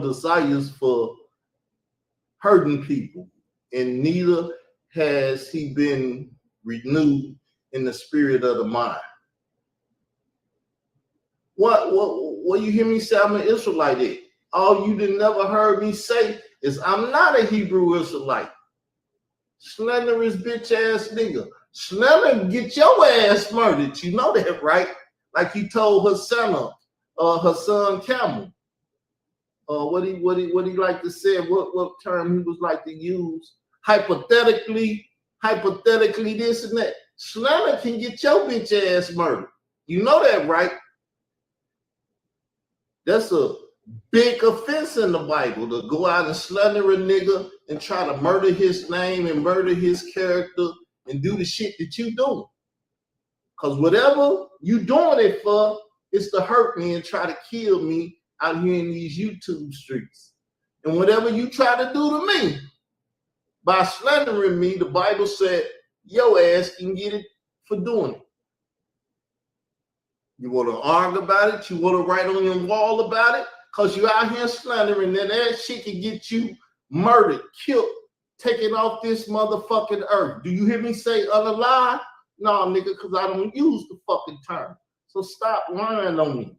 desires for hurting people, and neither has he been renewed in the spirit of the mind. What you hear me say I'm an Israelite at? All you did never heard me say is I'm not a Hebrew Israelite. Slanderous bitch ass nigga. Slender get your ass murdered. You know that, right? Like he told her son Camel. What he like to say? What term he was like to use? Hypothetically this and that. Slender can get your bitch ass murdered. You know that, right? That's a big offense in the Bible, to go out and slander a nigga and try to murder his name and murder his character and do the shit that you doing. Because whatever you doing it for is to hurt me and try to kill me out here in these YouTube streets. And whatever you try to do to me by slandering me, the Bible said your ass can get it for doing it. You want to argue about it? You want to write on your wall about it? Because you out here slandering, and that shit can get you murdered, killed, taken off this motherfucking earth. Do you hear me say unalive? No, nigga, because I don't use the fucking term. So stop lying on me.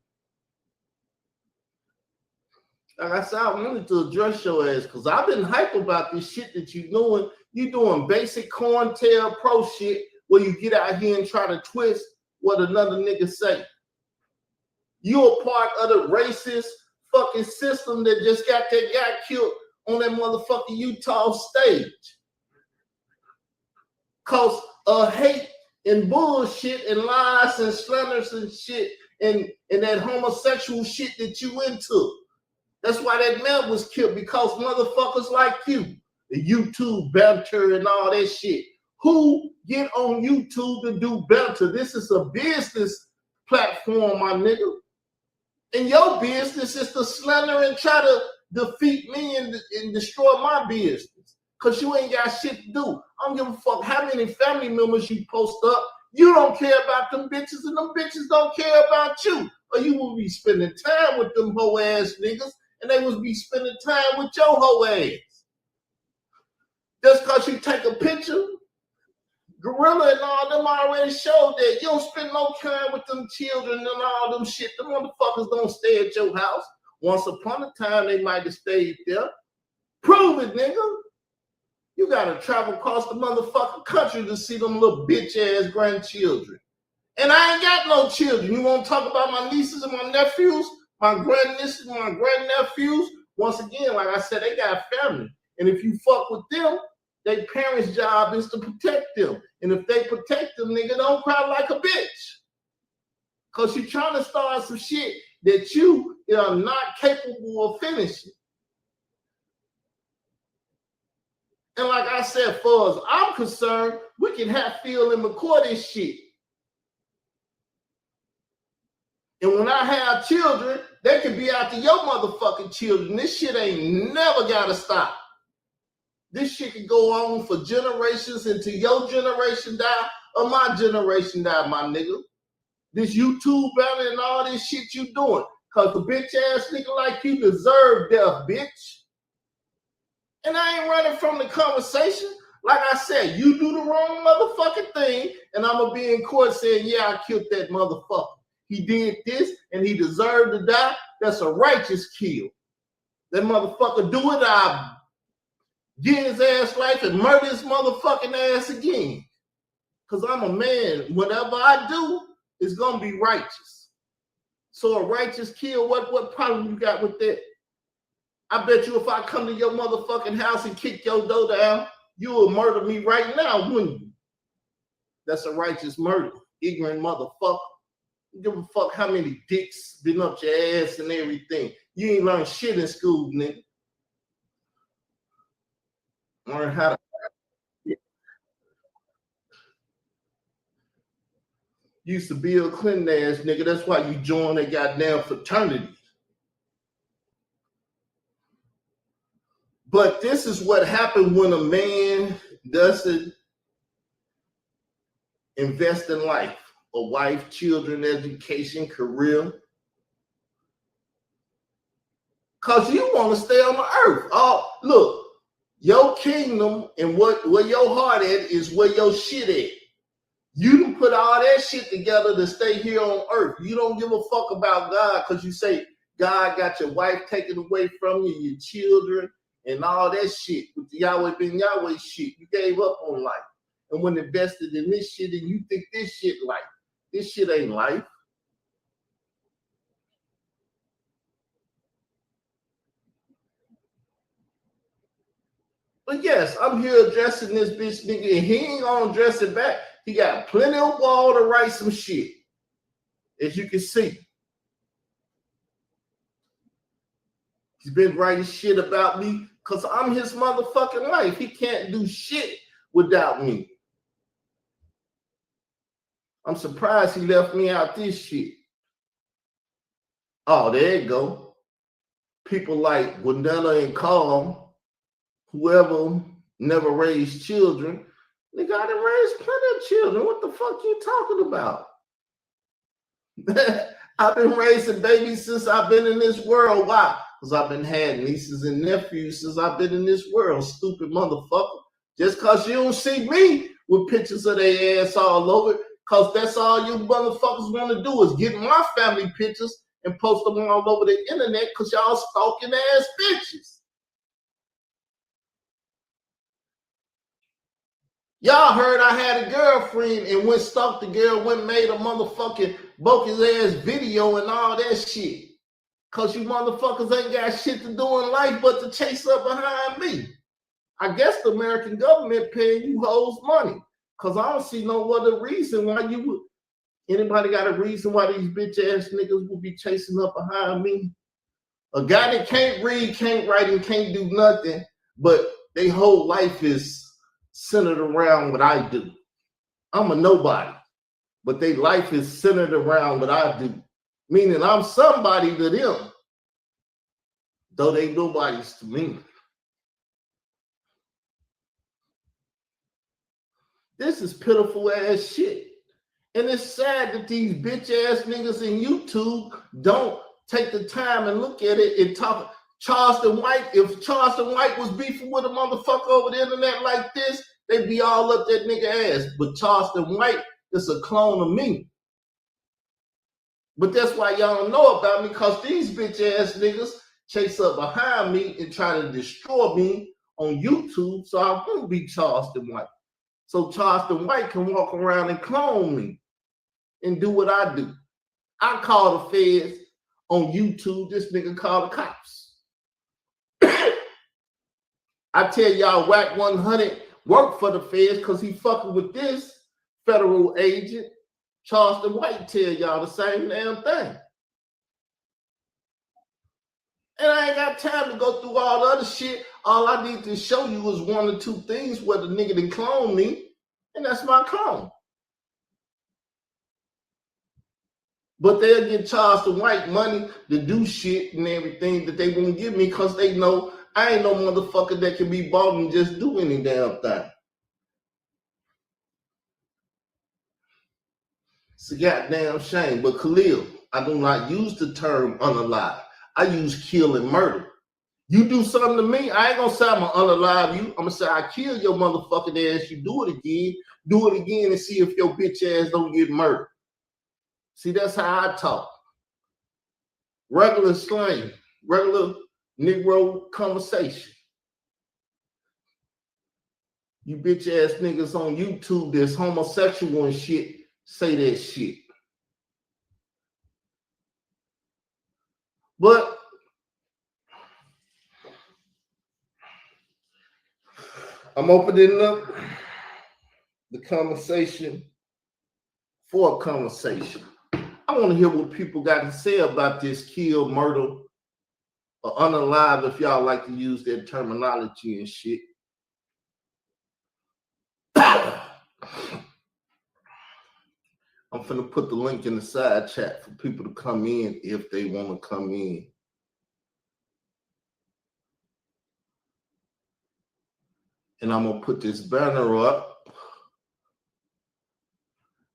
Like I said, I wanted to address your ass because I've been hype about this shit that you're doing. You doing basic COINTELPRO shit where you get out here and try to twist what another nigga say. You're a part of the racist fucking system that just got that guy killed on that motherfucking Utah stage. Cause hate and bullshit and lies and slanders and shit and that homosexual shit that you into. That's why that man was killed, because motherfuckers like you, the YouTube banter and all that shit. Who get on YouTube to do banter? This is a business platform, my nigga. And your business is to slander and try to defeat me and destroy my business. Because you ain't got shit to do. I don't give a fuck how many family members you post up. You don't care about them bitches, and them bitches don't care about you. Or you will be spending time with them hoe ass niggas, and they will be spending time with your hoe ass. Just because you take a picture, Gorilla and all them already showed that you don't spend no time with them children and all them shit. Them motherfuckers don't stay at your house. Once upon a time, they might have stayed there. Prove it, nigga. You gotta travel across the motherfucking country to see them little bitch-ass grandchildren. And I ain't got no children. You want to talk about my nieces and my nephews, my grandnieces and my grandnephews? Once again, like I said, they got family. And if you fuck with them, Their parents' job is to protect them. And if they protect them, nigga, don't cry like a bitch. Because you're trying to start some shit that you are not capable of finishing. And like I said, far as I'm concerned, we can have Phil and McCoy this shit. And when I have children, they can be after your motherfucking children. This shit ain't never gotta stop. This shit can go on for generations until your generation die or my generation die, my nigga. This YouTube battle and all this shit you doing. Cause the bitch ass nigga like you deserve death, bitch. And I ain't running from the conversation. Like I said, you do the wrong motherfucking thing, and I'm gonna be in court saying, yeah, I killed that motherfucker. He did this, and he deserved to die. That's a righteous kill. That motherfucker do it, I get his ass life and murder his motherfucking ass again. Because I'm a man. Whatever I do, it's gonna be righteous. So a righteous kill, what problem you got with that? I bet you if I come to your motherfucking house and kick your door down, you will murder me right now, wouldn't you? That's a righteous murder, ignorant motherfucker. You give a fuck how many dicks been up your ass and everything. You ain't learned shit in school, nigga. Learn how to. Used to Bill Clinton ass nigga. That's why you joined that goddamn fraternity. But this is what happened when a man doesn't invest in life, a wife, children, education, career. Because you want to stay on the earth. Oh, look, your kingdom and where your heart at is where your shit at. You done put all that shit together to stay here on earth. You don't give a fuck about God because you say God got your wife taken away from you, your children, and all that shit with the Yahweh ben Yahweh shit. You gave up on life and when invested in this shit, and you think this shit life. This shit ain't life. But yes, I'm here addressing this bitch nigga, and he ain't gonna address it back. He got plenty of wall to write some shit, as you can see. He's been writing shit about me because I'm his motherfucking life. He can't do shit without me. I'm surprised he left me out this shit. Oh, there you go. People like Wendella and Carl, whoever never raised children, they got to raise plenty of children. What the fuck you talking about? I've been raising babies since I've been in this world. Why? Because I've been had nieces and nephews since I've been in this world, stupid motherfucker. Just because you don't see me with pictures of their ass all over, because that's all you motherfuckers want to do is get my family pictures and post them all over the internet because y'all stalking ass bitches. Y'all heard I had a girlfriend and went stalked the girl, went made a motherfucking bogus ass video and all that shit. Cause you motherfuckers ain't got shit to do in life but to chase up behind me. I guess the American government paying you hoes money. Cause I don't see no other reason why you would. Anybody got a reason why these bitch ass niggas will be chasing up behind me? A guy that can't read, can't write, and can't do nothing, but their whole life is centered around what I do. I'm a nobody, but their life is centered around what I do. Meaning I'm somebody to them, though they nobodies to me. This is pitiful ass shit. And it's sad that these bitch ass niggas in YouTube don't take the time and look at it and talk. Charleston White, if Charleston White was beefing with a motherfucker over the internet like this, they'd be all up that nigga ass. But Charleston White is a clone of me. But that's why y'all don't know about me, because these bitch ass niggas chase up behind me and try to destroy me on YouTube so I won't be Charleston White. So Charleston White can walk around and clone me and do what I do. I call the feds on YouTube. This nigga call the cops. I tell y'all, Whack 100 work for the feds because he fucking with this federal agent, Charleston White, tell y'all the same damn thing. And I ain't got time to go through all the other shit. All I need to show you is one or two things where the nigga done clone me, and that's my clone. But they'll get Charleston White money to do shit and everything that they won't give me because they know I ain't no motherfucker that can be bought and just do any damn thing. It's a goddamn shame. But Khalil, I do not use the term unalive. I use kill and murder. You do something to me, I ain't gonna say I'm gonna unalive you. I'm gonna say I kill your motherfucking ass. You do it again and see if your bitch ass don't get murdered. See, that's how I talk. Regular slang, regular Negro conversation. You bitch ass niggas on YouTube that's homosexual and shit, say that shit. But I'm opening up the conversation for a conversation. I want to hear what people got to say about this kill, murder, or unalive, if y'all like to use that terminology and shit. I'm finna put the link in the side chat for people to come in if they want to come in. And I'm gonna put this banner up.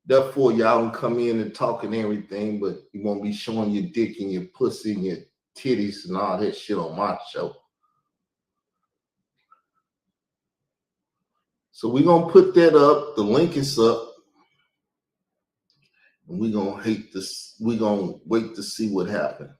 Therefore, y'all can come in and talk and everything, but you won't be showing your dick and your pussy and your titties and all that shit on my show. So we're gonna put that up. The link is up. And we're gonna hate this. We're gonna wait to see what happens.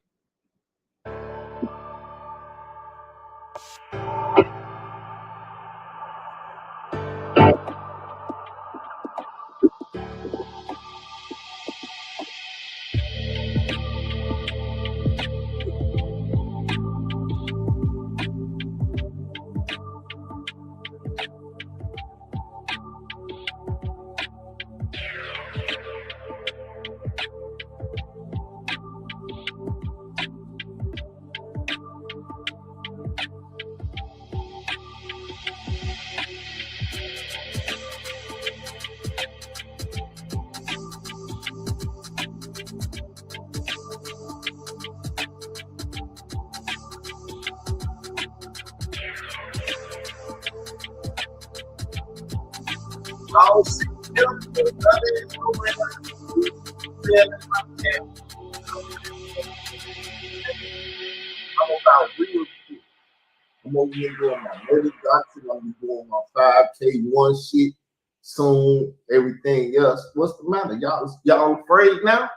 I'm over here doing my murder doctrine. I'm gonna be doing my 5K1 shit soon. Everything else. What's the matter? Y'all afraid now?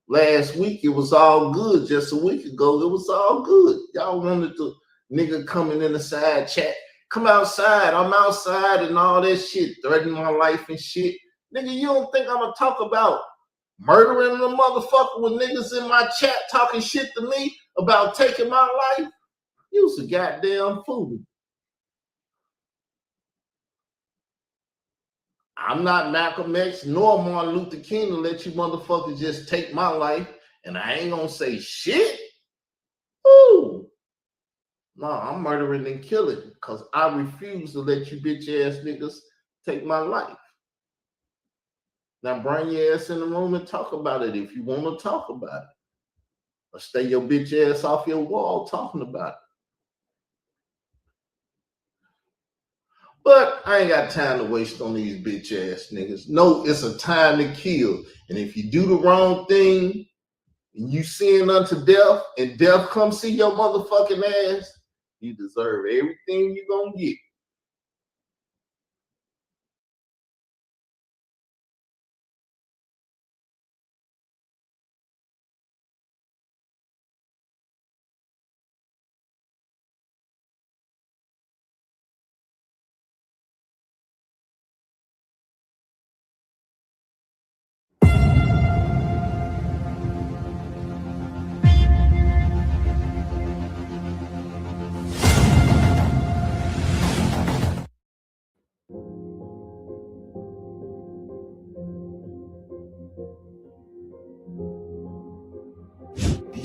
Last week it was all good. Just a week ago it was all good. Y'all wanted the nigga coming in the side chat. Come outside. I'm outside and all that shit. Threatening my life and shit. Nigga, you don't think I'm gonna talk about murdering the motherfucker with niggas in my chat talking shit to me about taking my life? You's a goddamn fool. I'm not Malcolm X nor Martin Luther King to let you motherfuckers just take my life, and I ain't gonna say shit. Ooh. No, I'm murdering and killing because I refuse to let you bitch ass niggas take my life. Now bring your ass in the room and talk about it if you want to talk about it. Or stay your bitch ass off your wall talking about it. But I ain't got time to waste on these bitch ass niggas. No, it's a time to kill. And if you do the wrong thing and you sin unto death and death come see your motherfucking ass, you deserve everything you gonna get.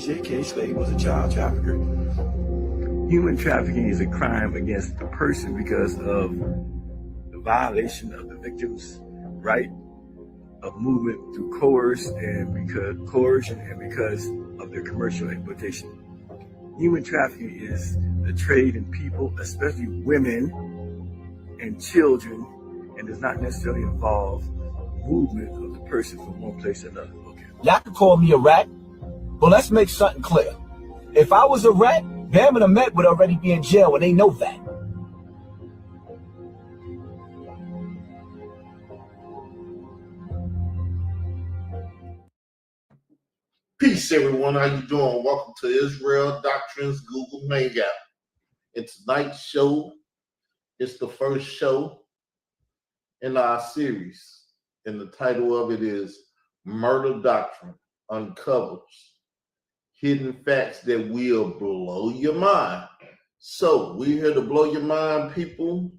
J.K. Slade was a child trafficker. Human trafficking is a crime against the person because of the violation of the victim's right of movement through coercion and because of their commercial exploitation. Human trafficking is the trade in people, especially women and children, and does not necessarily involve movement of the person from one place to another. Okay. Y'all can call me a rat, but let's make something clear. If I was a rat, Bam and Ahmed would already be in jail, and they know that. Peace, everyone. How you doing? Welcome to Israel Doctrines Google Hangout. In tonight's show, it's the first show in our series, and the title of it is Murder Doctrine Uncovers Hidden Facts That Will Blow Your Mind. So we're here to blow your mind, people.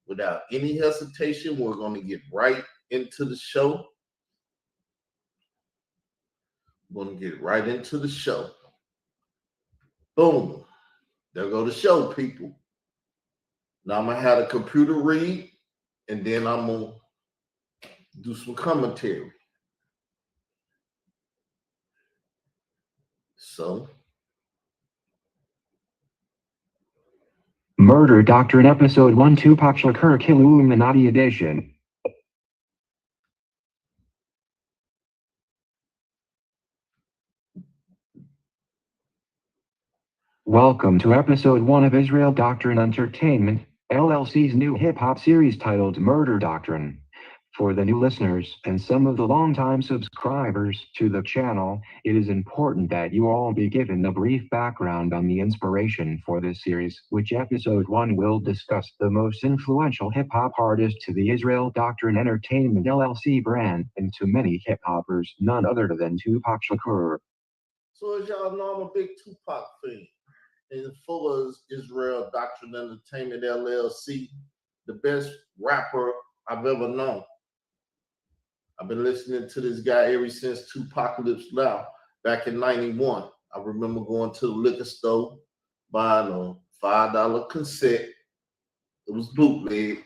Without any hesitation, we're going to get right into the show. We're going to get right into the show. Boom. There go the show, people. Now I'm going to have the computer read, and then I'm going to do some commentary. So. Murder Doctrine Episode 1 Tupac Shakur Illuminati Edition. Welcome to Episode 1 of Israel Doctrine Entertainment, LLC's new hip-hop series titled Murder Doctrine. For the new listeners and some of the longtime subscribers to the channel, it is important that you all be given a brief background on the inspiration for this series, which Episode 1 will discuss the most influential hip-hop artist to the Israel Doctrine Entertainment LLC brand and to many hip-hoppers, none other than Tupac Shakur. So as y'all know, I'm a big Tupac fan. And full of Israel Doctrine Entertainment LLC, the best rapper I've ever known. I've been listening to this guy ever since Tupacalypse Now, back in 91. I remember going to the liquor store, buying a $5 cassette. It was bootleg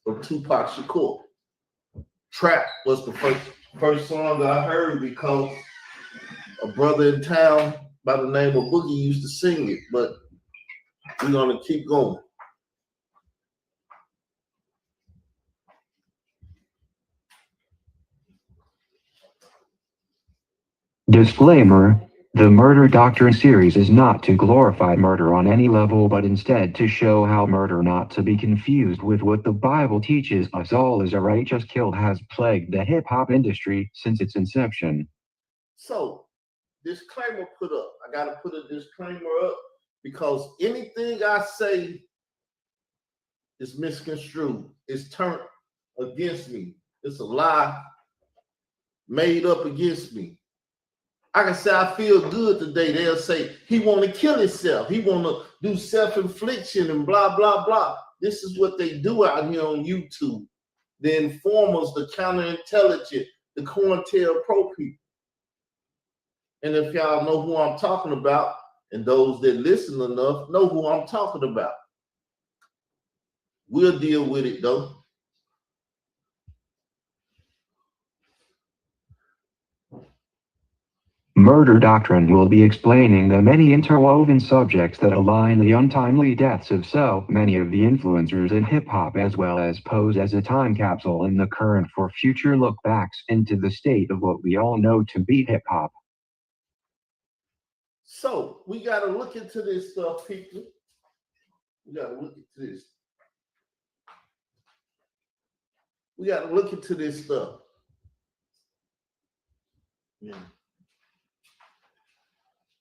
of Tupac Shakur. Trap was the first song that I heard because a brother in town by the name of Boogie used to sing it, but we're gonna keep going. Disclaimer: the Murder Doctrine series is not to glorify murder on any level, but instead to show how murder, not to be confused with what the Bible teaches us all, is a righteous kill, has plagued the hip-hop industry since its inception. So, disclaimer put up. I got to put a disclaimer up because anything I say is misconstrued. It's turned against me. It's a lie made up against me. I can say I feel good today. They'll say he want to kill himself. He want to do self-infliction and blah, blah, blah. This is what they do out here on YouTube. The informers, the counterintelligent, the COINTELPRO people. And if y'all know who I'm talking about, and those that listen enough know who I'm talking about. We'll deal with it though. Murder Doctrine will be explaining the many interwoven subjects that align the untimely deaths of so many of the influencers in hip-hop, as well as pose as a time capsule in the current for future look-backs into the state of what we all know to be hip-hop. So we got to look into this stuff, people. We got to look into this. We got to look into this stuff. Yeah.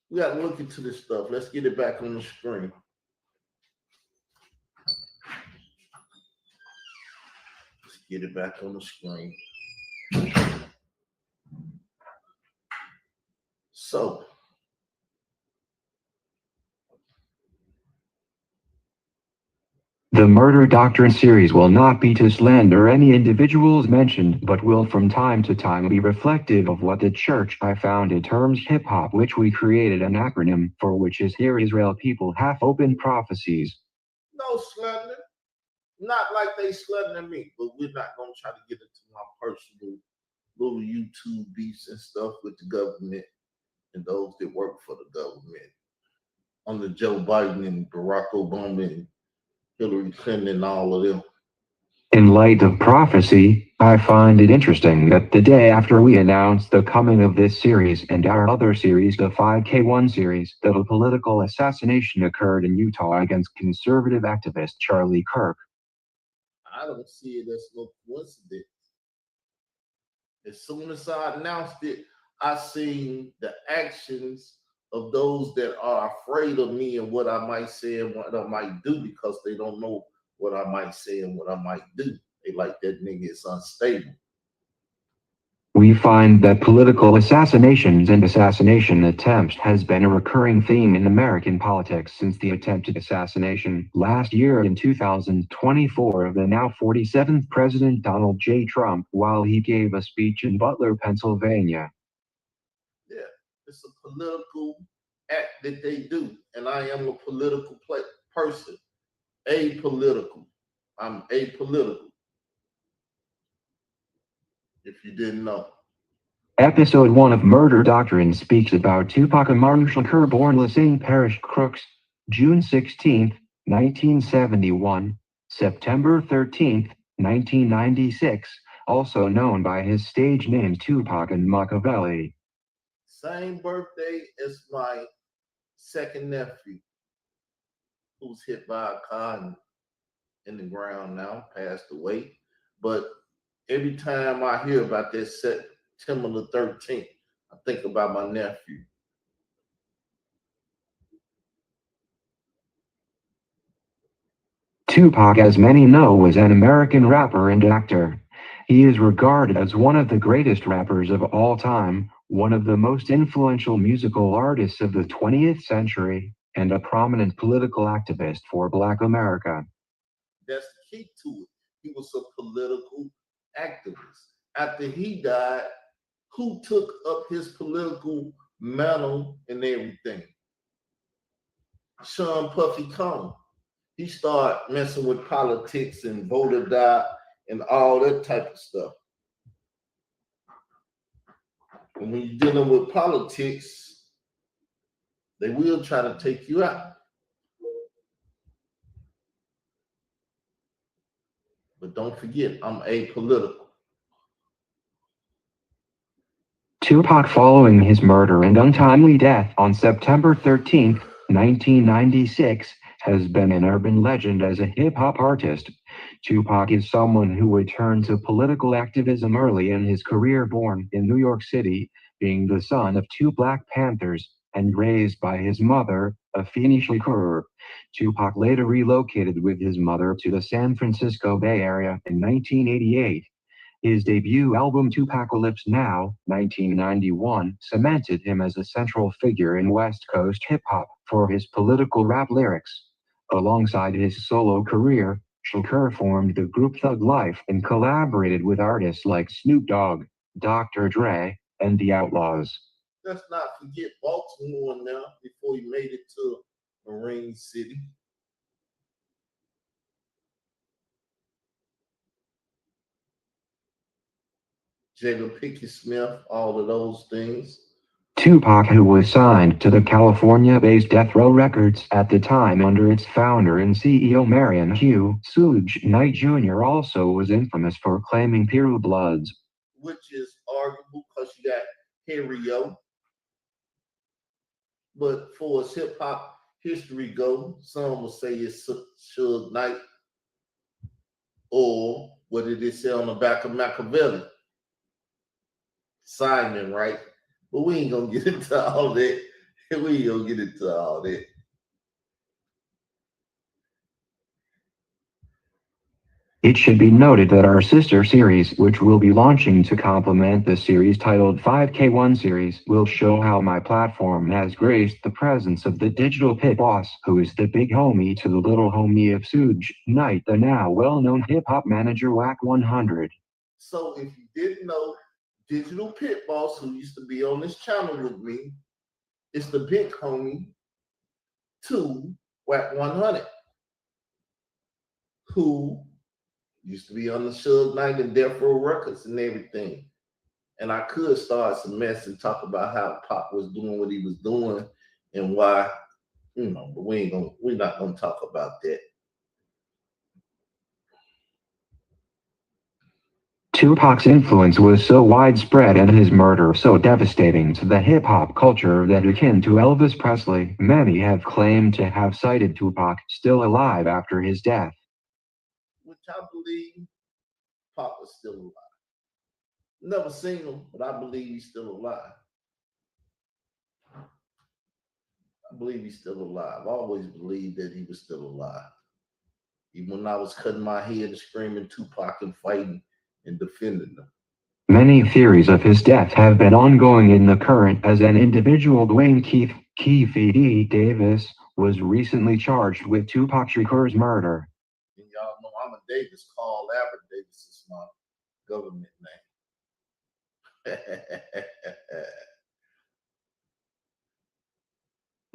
We got to look into this stuff. Let's get it back on the screen. Let's get it back on the screen. So, The Murder Doctrine series will not be to slander any individuals mentioned, but will from time to time be reflective of what the church I founded terms hip-hop, which we created an acronym for, which is Hear Israel People Half Open Prophecies. No slander. Not like they slandering me, but we're not going to try to get into my personal little YouTube beefs and stuff with the government and those that work for the government. Under Joe Biden and Barack Obama and Hillary Clinton and all of them. In light of prophecy, I find it interesting that the day after we announced the coming of this series and our other series, the 5K1 series, that a political assassination occurred in Utah against conservative activist Charlie Kirk. I don't see it as no coincidence. As soon as I announced it, I seen the actions of those that are afraid of me and what I might say and what I might do, because they don't know what I might say and what I might do. They like, that nigga is unstable. We find that political assassinations and assassination attempts has been a recurring theme in American politics since the attempted assassination last year in 2024 of the now 47th President Donald J. Trump while he gave a speech in Butler, Pennsylvania. Yeah, it's a political act that they do, and I am a political person. Apolitical. I'm apolitical. If you didn't know. Episode 1 of Murder Doctrine speaks about Tupac Amaru Shakur, born Lassane Parish, Crooks, June 16th, 1971, September 13th, 1996, also known by his stage names Tupac and Machiavelli. Same birthday as my second nephew, who's hit by a car and in the ground now, passed away. But every time I hear about that September the 13th, I think about my nephew. Tupac, as many know, was an American rapper and actor. He is regarded as one of the greatest rappers of all time, one of the most influential musical artists of the 20th century, and a prominent political activist for Black America. That's the key to it. He was a political activist. After he died, who took up his political mantle and everything? Sean Puffy Combs. He started messing with politics and voter die and all that type of stuff. And when you're dealing with politics, they will try to take you out. But don't forget, I'm apolitical. Tupac, following his murder and untimely death on September 13, 1996, has been an urban legend as a hip-hop artist. Tupac is someone who would turn to political activism early in his career, born in New York City, being the son of two Black Panthers, and raised by his mother, Afeni Shakur. Tupac later relocated with his mother to the San Francisco Bay Area in 1988. His debut album, Tupacalypse Now, 1991, cemented him as a central figure in West Coast hip-hop for his political rap lyrics. Alongside his solo career, Shakur formed the group Thug Life and collaborated with artists like Snoop Dogg, Dr. Dre, and The Outlaws. Let's not forget Baltimore now, before he made it to Marine City. Jada Pinkett Smith, all of those things. Tupac, who was signed to the California-based Death Row Records at the time under its founder and CEO Marion Hugh Suge Knight Jr., also was infamous for claiming Piru Bloods. Which is arguable because you got Harry O. But for as hip-hop history go, some will say it's Suge Knight, or what did it say on the back of Machiavelli? Simon, right? But we ain't gonna get into all that. We ain't gonna get into all that. It should be noted that our sister series, which will be launching to complement the series titled 5K1 series, will show how my platform has graced the presence of the digital pit boss, who is the big homie to the little homie of Suge Knight, the now well-known hip-hop manager Wack 100. So if you didn't know, Digital Pit Boss, who used to be on this channel with me, is the big homie to Wack 100, who used to be on the Suge Knight and Death Row Records and everything. And I could start some mess and talk about how Pop was doing what he was doing and why, but we're not gonna talk about that. Tupac's influence was so widespread and his murder so devastating to the hip-hop culture that, akin to Elvis Presley, many have claimed to have sighted Tupac still alive after his death. Which I believe Pop is still alive. Never seen him, but I believe he's still alive. I believe he's still alive. I always believed that he was still alive. Even when I was cutting my head and screaming Tupac and fighting and defending them. Many theories of his death have been ongoing in the current, as an individual, Dwayne Keefe D. Davis, was recently charged with Tupac Shakur's murder. And y'all know I'm a Davis. Carl Albert Davis is my government name.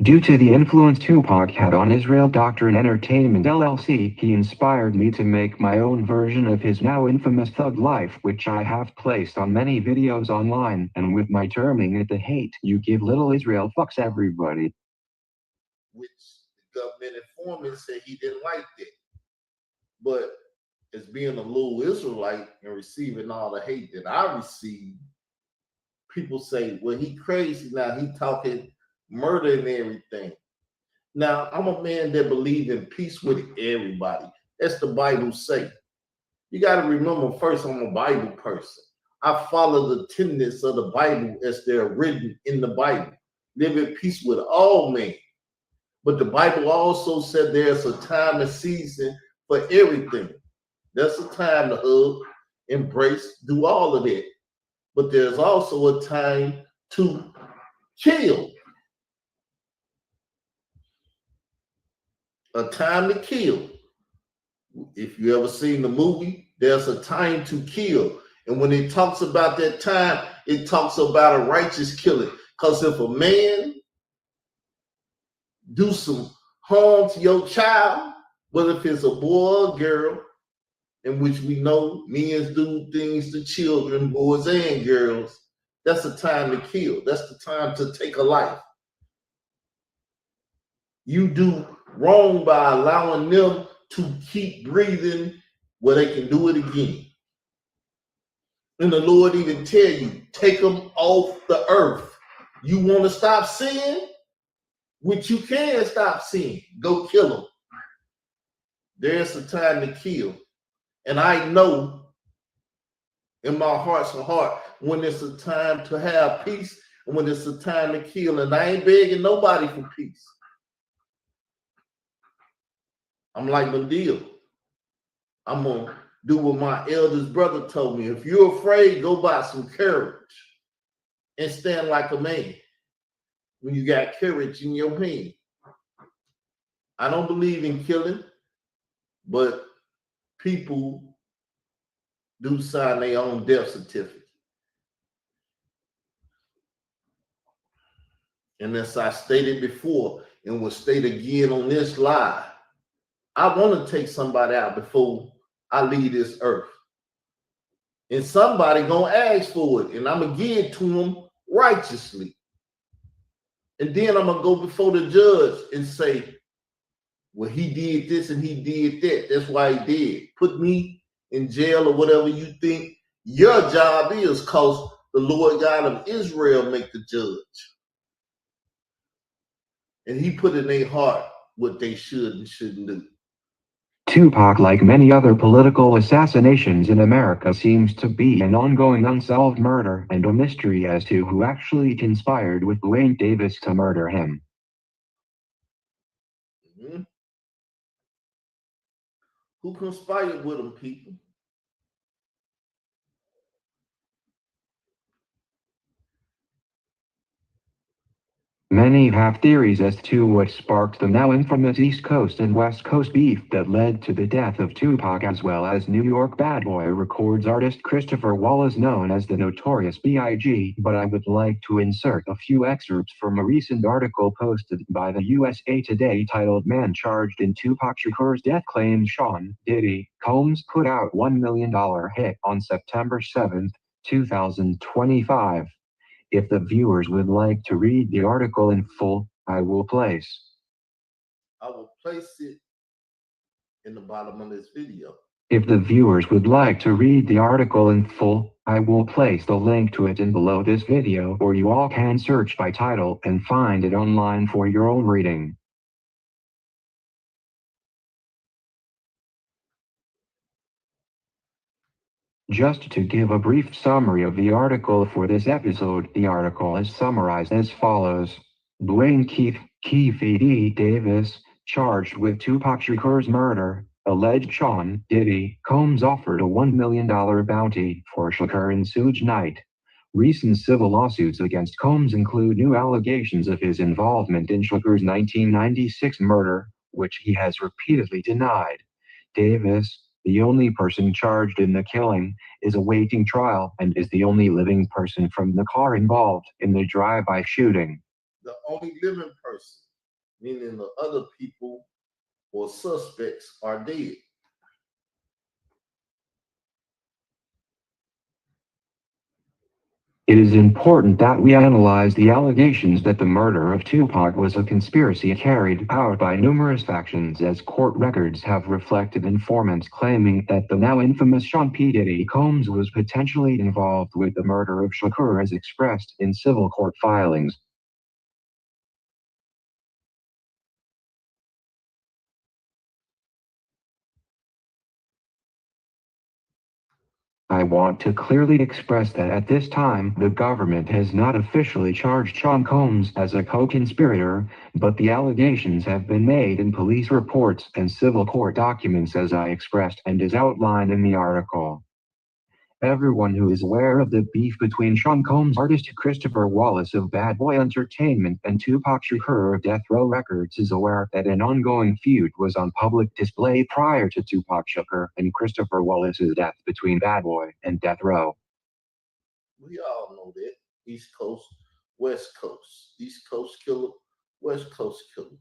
Due to the influence Tupac had on Israel Doctrine Entertainment LLC, he inspired me to make my own version of his now infamous Thug Life, which I have placed on many videos online, and with my terming it the hate you give little Israel fucks everybody. Which the government informant said he didn't like that. But as being a little Israelite and receiving all the hate that I received, people say, well, he crazy now, he talking murder and everything. Now, I'm a man that believes in peace with everybody. That's the Bible say. You got to remember, first, I'm a Bible person. I follow the tenets of the Bible as they're written in the Bible. Live in peace with all men. But the Bible also said there's a time and season for everything. There's a time to hug, embrace, do all of that. But there's also a time to kill. A time to kill. If you ever seen the movie, there's a time to kill. And when it talks about that time, it talks about a righteous killing. Because if a man do some harm to your child, whether if it's a boy or girl, in which we know men do things to children, boys and girls, that's the time to kill. That's the time to take a life. You do wrong by allowing them to keep breathing where they can do it again. And the Lord even tell you, take them off the earth. You want to stop sin? Which you can stop sin. Go kill them. There's a time to kill. And I know in my heart's heart when it's a time to have peace and when it's a time to kill. And I ain't begging nobody for peace. I'm like Medea. I'm going to do what my eldest brother told me. If you're afraid, go buy some courage and stand like a man when you got courage in your hand. I don't believe in killing, but people do sign their own death certificate. And as I stated before and will state again on this live, I want to take somebody out before I leave this earth. And somebody going to ask for it. And I'm going to give it to them righteously. And then I'm going to go before the judge and say, well, he did this and he did that. That's why he did. Put me in jail or whatever you think your job is, because the Lord God of Israel make the judge. And he put in their heart what they should and shouldn't do. Tupac, like many other political assassinations in America, seems to be an ongoing unsolved murder and a mystery as to who actually conspired with Dwayne Davis to murder him. Who conspired with him, people? Many have theories as to what sparked the now infamous East Coast and West Coast beef that led to the death of Tupac, as well as New York Bad Boy Records artist Christopher Wallace, known as the Notorious B.I.G., but I would like to insert a few excerpts from a recent article posted by the USA Today titled "Man Charged in Tupac Shakur's Death Claims Sean Diddy Combs Put Out $1 Million Hit on September 7th, 2025. If the viewers would like to read the article in full, I will place it in the bottom of this video. If the viewers would like to read the article in full, I will place the link to it in below this video, or you all can search by title and find it online for your own reading. Just to give a brief summary of the article for this episode, the article is summarized as follows. Dwayne Keefe D. Davis, charged with Tupac Shakur's murder, alleged Sean Diddy Combs offered a $1 million bounty for Shakur in Suge Knight. Recent civil lawsuits against Combs include new allegations of his involvement in Shakur's 1996 murder, which he has repeatedly denied. Davis, the only person charged in the killing, is awaiting trial and is the only living person from the car involved in the drive-by shooting. The only living person, meaning the other people or suspects are dead. It is important that we analyze the allegations that the murder of Tupac was a conspiracy carried out by numerous factions, as court records have reflected informants claiming that the now infamous Sean P. Diddy Combs was potentially involved with the murder of Shakur, as expressed in civil court filings. I want to clearly express that at this time, the government has not officially charged Sean Combs as a co-conspirator, but the allegations have been made in police reports and civil court documents, as I expressed and is outlined in the article. Everyone who is aware of the beef between Sean Combs, artist Christopher Wallace of Bad Boy Entertainment, and Tupac Shakur of Death Row Records is aware that an ongoing feud was on public display prior to Tupac Shakur and Christopher Wallace's death between Bad Boy and Death Row. We all know that. East Coast, West Coast. East Coast killer, West Coast killer.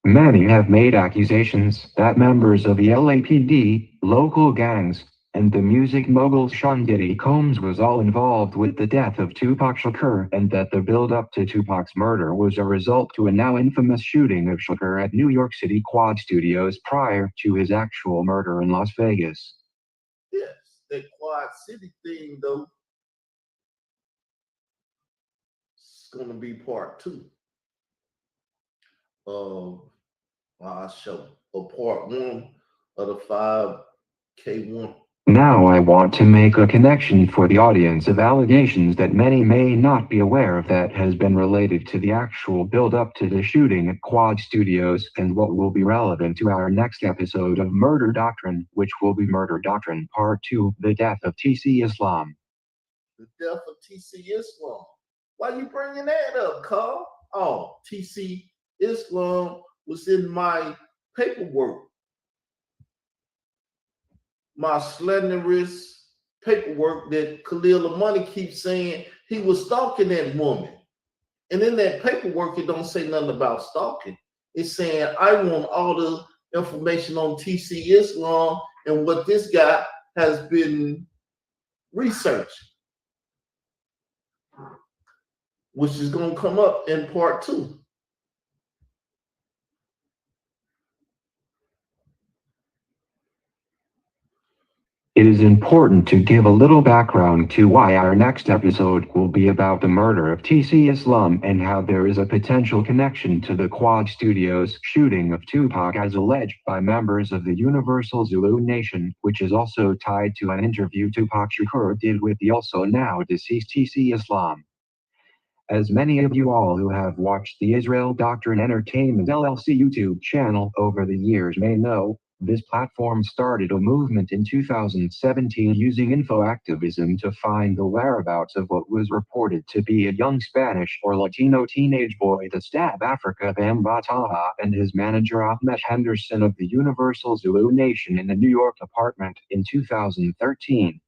Many have made accusations that members of the LAPD, local gangs, and the music mogul Sean Diddy Combs was all involved with the death of Tupac Shakur, and that the build-up to Tupac's murder was a result to a now infamous shooting of Shakur at New York City Quad Studios prior to his actual murder in Las Vegas. Yes, that Quad City thing, though, it's going to be part 2 of our show, or part 1 of the 5K1. Now I want to make a connection for the audience of allegations that many may not be aware of that has been related to the actual build-up to the shooting at Quad Studios, and what will be relevant to our next episode of Murder Doctrine, which will be Murder Doctrine Part 2, The Death of TC Islam. The death of TC Islam. Why you bringing that up, Carl? Oh, TC Islam was in my paperwork. My slanderous paperwork that Khalil Money keeps saying he was stalking that woman. And in that paperwork, it don't say nothing about stalking. It's saying, I want all the information on TC Islam and what this guy has been researching, which is going to come up in part 2. It is important to give a little background to why our next episode will be about the murder of TC Islam and how there is a potential connection to the Quad Studios shooting of Tupac as alleged by members of the Universal Zulu Nation, which is also tied to an interview Tupac Shakur did with the also now deceased TC Islam. As many of you all who have watched the Israel Doctrine Entertainment LLC YouTube channel over the years may know, This platform started a movement in 2017 using infoactivism to find the whereabouts of what was reported to be a young Spanish or Latino teenage boy to stab Afrika Bambaataa and his manager Ahmed Henderson of the Universal Zulu Nation in a New York apartment in 2013.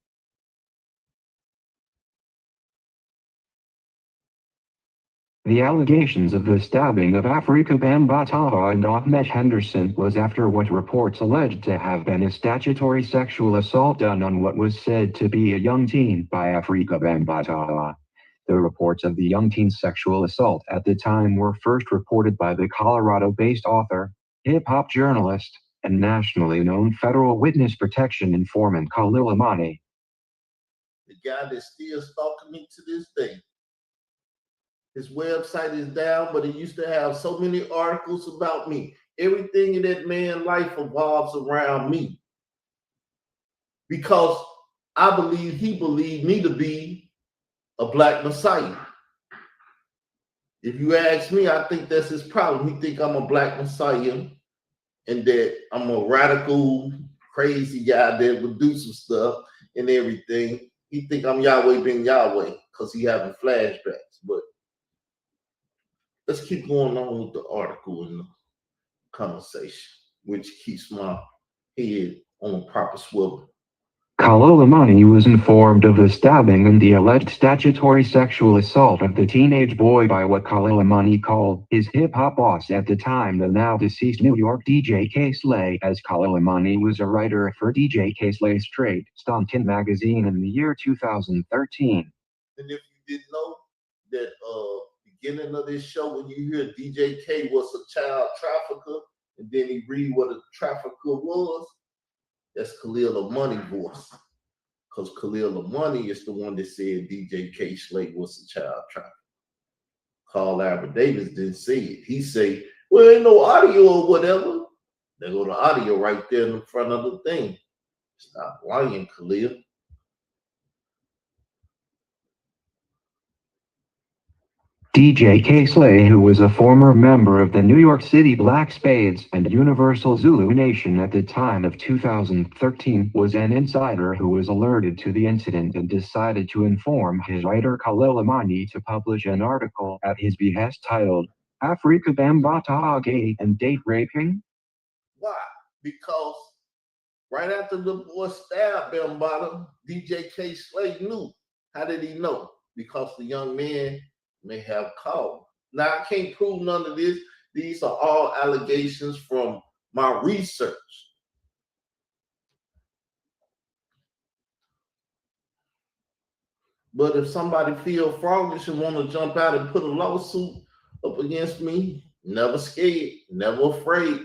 The allegations of the stabbing of Afrika Bambaataa and Ahmed Henderson was after what reports alleged to have been a statutory sexual assault done on what was said to be a young teen by Afrika Bambaataa. The reports of the young teen's sexual assault at the time were first reported by the Colorado-based author, hip-hop journalist, and nationally known federal witness protection informant Khalil Amani. The guy that's still stalking me to this day. His website is down, but he used to have so many articles about me. Everything in that man's life revolves around me. Because I believe he believed me to be a black messiah. If you ask me, I think that's his problem. He think I'm a black messiah and that I'm a radical, crazy guy that would do some stuff and everything. He think I'm Yahweh ben Yahweh because he having flashbacks. But let's keep going on with the article and the conversation, which keeps my head on a proper swivel. Khalil Amani was informed of the stabbing and the alleged statutory sexual assault of the teenage boy by what Khalil Amani called his hip-hop boss at the time, the now deceased New York DJ Kay Slay, as Khalil Amani was a writer for DJ Kay Slay's Straight Stuntin magazine in the year 2013. And if you didn't know that beginning of this show, when you hear DJ K was a child trafficker, and then he read what a trafficker was, that's Khalil Amani's voice. Because Khalil Amani is the one that said DJ Kay Slay was a child trafficker. Carl Albert Davis didn't say it. He say, well, ain't no audio or whatever. There go the audio right there in the front of the thing. Stop lying, Khalil. DJ Kay Slay, who was a former member of the New York City Black Spades and Universal Zulu Nation at the time of 2013, was an insider who was alerted to the incident and decided to inform his writer Khalil Amani to publish an article at his behest titled, Afrika Bambaataa Gay and Date Raping? Why? Because right after the boy stabbed Bambaataa, DJ Kay Slay knew. How did he know? Because the young man may have called. Now, I can't prove none of this. These are all allegations from my research. But if somebody feel froggish and want to jump out and put a lawsuit up against me, never scared, never afraid.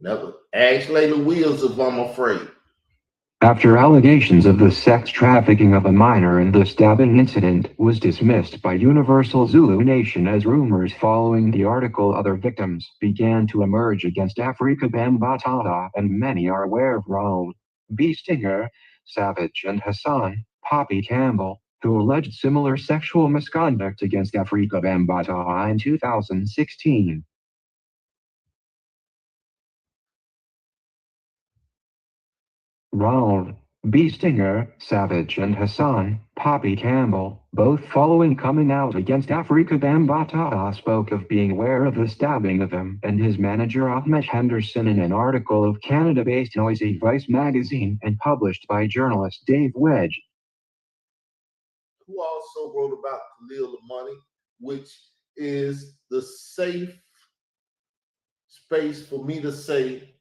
Never ask Layla Wheels if I'm afraid. After allegations of the sex trafficking of a minor and the stabbing incident was dismissed by Universal Zulu Nation as rumors following the article, other victims began to emerge against Afrika Bambaataa, and many are aware of Ronald B. Stinger, Savage, and Hassan Poppy Campbell, who alleged similar sexual misconduct against Afrika Bambaataa in 2016. Ronald B. Stinger, Savage, and Hassan Poppy Campbell, both following coming out against Afrika Bambaataa, spoke of being aware of the stabbing of him and his manager Ahmed Henderson in an article of Canada-based Noisy Vice magazine and published by journalist Dave Wedge. Who also wrote about Khalil Amani, which is the safe space for me to say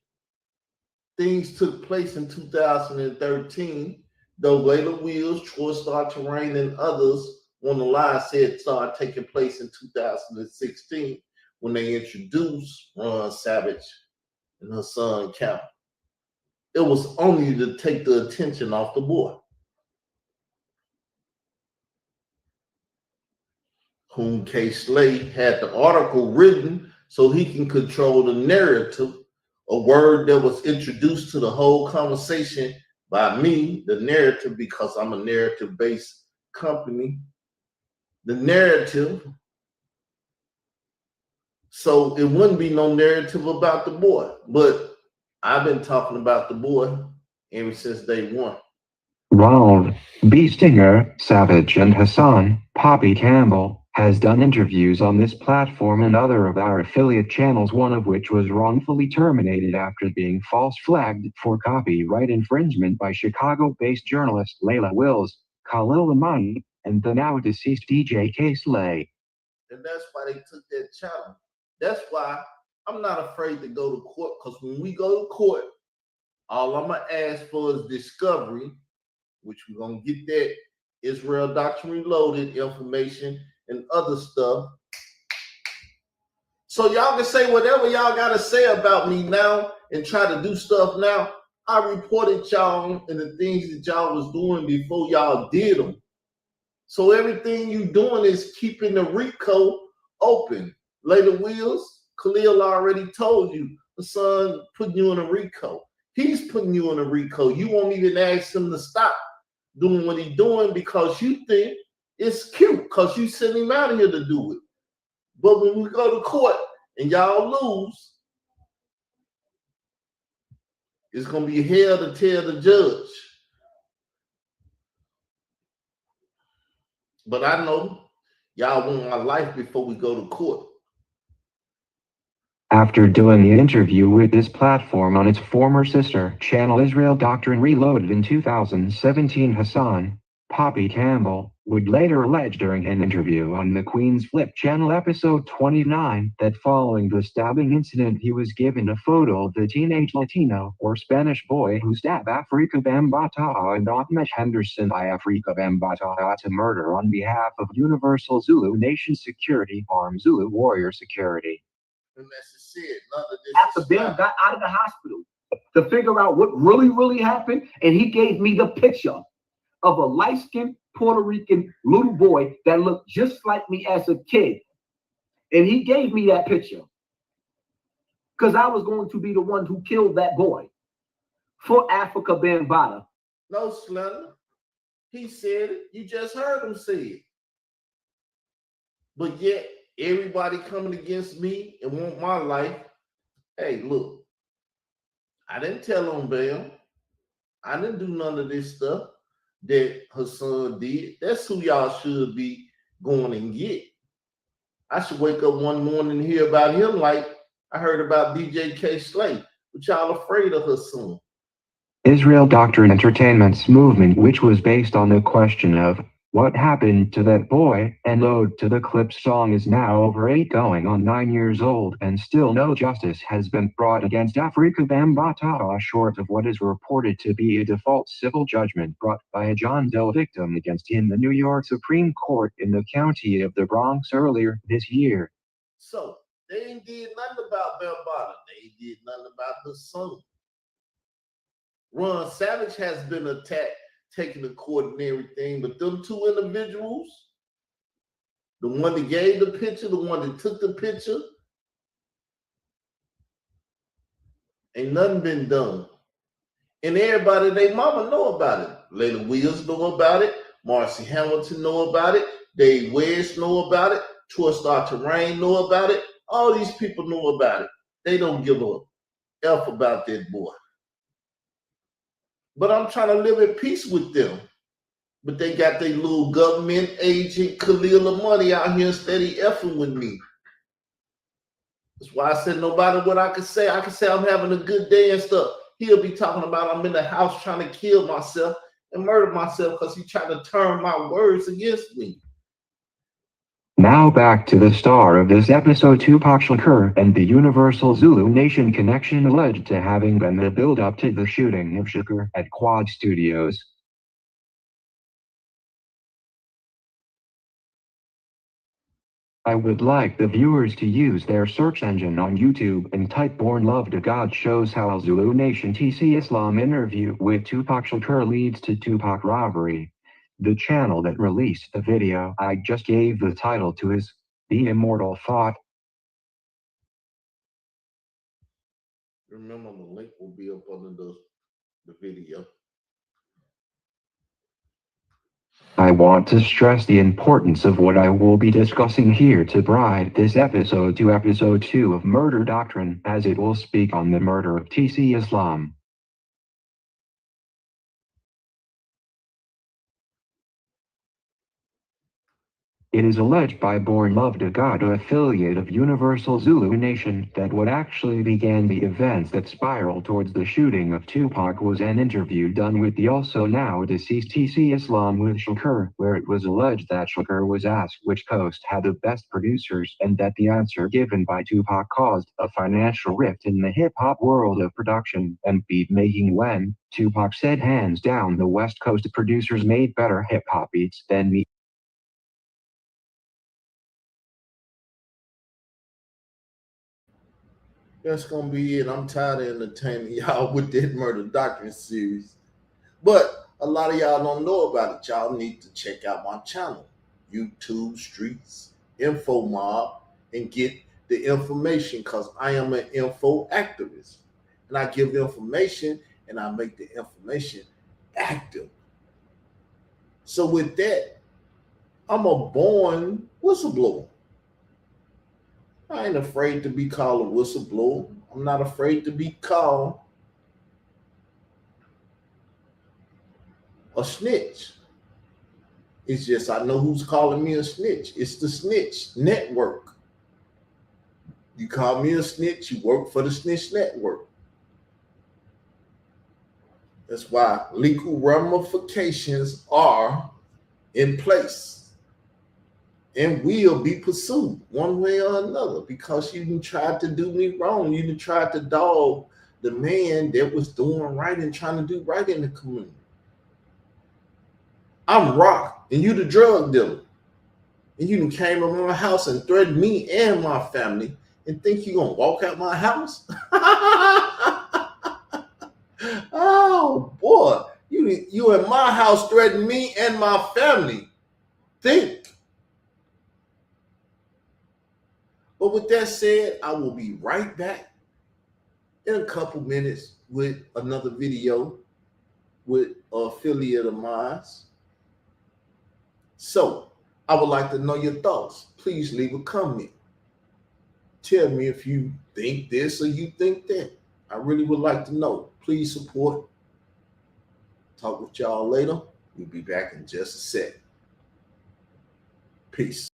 things took place in 2013, though Layla Wheels, Troy Star Terrain, and others on the line said started taking place in 2016 when they introduced Ron Savage and her son Campbell. It was only to take the attention off the boy, whom Kay Slay had the article written so he can control the narrative. A word that was introduced to the whole conversation by me, the narrative, because I'm a narrative-based company. The narrative So it wouldn't be no narrative about the boy. But I've been talking about the boy ever since day one. Ronald B. Stinger, Savage, and Hassan, Poppy Campbell, has done interviews on this platform and other of our affiliate channels, one of which was wrongfully terminated after being false flagged for copyright infringement by Chicago-based journalist Layla Wills, Khalil Amani, and the now deceased DJ K. Slay. And that's why they took that channel. That's why I'm not afraid to go to court, because when we go to court, all I'm going to ask for is discovery, which we're going to get that Israel Doctrine Reloaded information and other stuff. So y'all can say whatever y'all got to say about me now and try to do stuff now. I reported y'all and the things that y'all was doing before y'all did them. So everything you doing is keeping the RICO open. Layla Wills, Khalil already told you, the son putting you in a RICO. He's putting you in a RICO. You won't even ask him to stop doing what he's doing because you think it's cute, because you sent him out of here to do it. But when we go to court and y'all lose, it's going to be hell to tell the judge. But I know y'all want my life before we go to court. After doing the interview with this platform on its former sister channel Israel Doctrine Reloaded in 2017, Hassan, Poppy Campbell, would later allege during an interview on the Queen's Flip channel episode 29 that following the stabbing incident he was given a photo of the teenage Latino or Spanish boy who stabbed Afrika Bambaataa and Ahmed Henderson by Afrika Bambaataa to murder on behalf of Universal Zulu Nation Security Arm Zulu Warrior Security. And that's just it. None of this After Ben got out of the hospital to figure out what really happened, and he gave me the picture of a light-skinned Puerto Rican little boy that looked just like me as a kid. And he gave me that picture because I was going to be the one who killed that boy for Afrika Bambaataa. No, Slender. He said it. You just heard him say it. But yet, everybody coming against me and want my life. Hey, look, I didn't tell on Bam. I didn't do none of this stuff that her son did. That's who y'all should be going and get. I should wake up one morning and hear about him like I heard about DJ K. Slay, but y'all afraid of her son. Israel Doctrine Entertainment's movement, which was based on the question of what happened to that boy and ode to the Clips song, is now over 8 going on 9 years old, and still no justice has been brought against Afrika Bambaataa short of what is reported to be a default civil judgment brought by a John Doe victim against him in the New York Supreme Court in the county of the Bronx earlier this year. So they ain't did nothing about Bambaataa. They did nothing about the son. Ron Savage has been attacked, taken to court and everything, but them two individuals, the one that gave the picture, the one that took the picture, ain't nothing been done. And everybody, they mama know about it. Layla Wills know about it. Marcy Hamilton know about it. Dave West know about it. Troy Star Terrain know about it. All these people know about it. They don't give a F about that boy. But I'm trying to live in peace with them. But they got their little government agent Khalil Amani out here steady effing with me. That's why I said no matter what I can say I'm having a good day and stuff. He'll be talking about I'm in the house trying to kill myself and murder myself because he's trying to turn my words against me. Now back to the star of this episode, Tupac Shakur, and the Universal Zulu Nation connection alleged to having been the build-up to the shooting of Shakur at Quad Studios. I would like the viewers to use their search engine on YouTube and type Born Love to God shows how Zulu Nation TC Islam interview with Tupac Shakur leads to Tupac robbery. The channel that released the video I just gave the title to is The Immortal Thought. Remember, the link will be up under the video. I want to stress the importance of what I will be discussing here to provide this episode to episode 2 of Murder Doctrine, as it will speak on the murder of TC Islam. It is alleged by Born Love to God, an affiliate of Universal Zulu Nation, that what actually began the events that spiraled towards the shooting of Tupac was an interview done with the also now deceased TC Islam with Shakur, where it was alleged that Shakur was asked which coast had the best producers, and that the answer given by Tupac caused a financial rift in the hip-hop world of production and beat-making when Tupac said hands down the West Coast producers made better hip-hop beats than me. That's gonna be it. I'm tired of entertaining y'all with that Murder Doctrine series. But a lot of y'all don't know about it. Y'all need to check out my channel, YouTube Streets Info Mob, and get the information, because I am an info activist. And I give information and I make the information active. So with that, I'm a born whistleblower. I ain't afraid to be called a whistleblower. I'm not afraid to be called a snitch. It's just I know who's calling me a snitch. It's the Snitch Network. You call me a snitch, you work for the Snitch Network. That's why legal ramifications are in place and will be pursued one way or another, because you done tried to do me wrong. You done tried to dog the man that was doing right and trying to do right in the community. I'm Rock, and you the drug dealer. And you done came to my house and threatened me and my family, and think you gonna walk out my house? Oh boy, you in my house threatened me and my family. Think. But with that said, I will be right back in a couple minutes with another video with an affiliate of mine. So I would like to know your thoughts. Please leave a comment. Tell me if you think this or you think that. I really would like to know. Please support. Talk with y'all later. We'll be back in just a sec. Peace.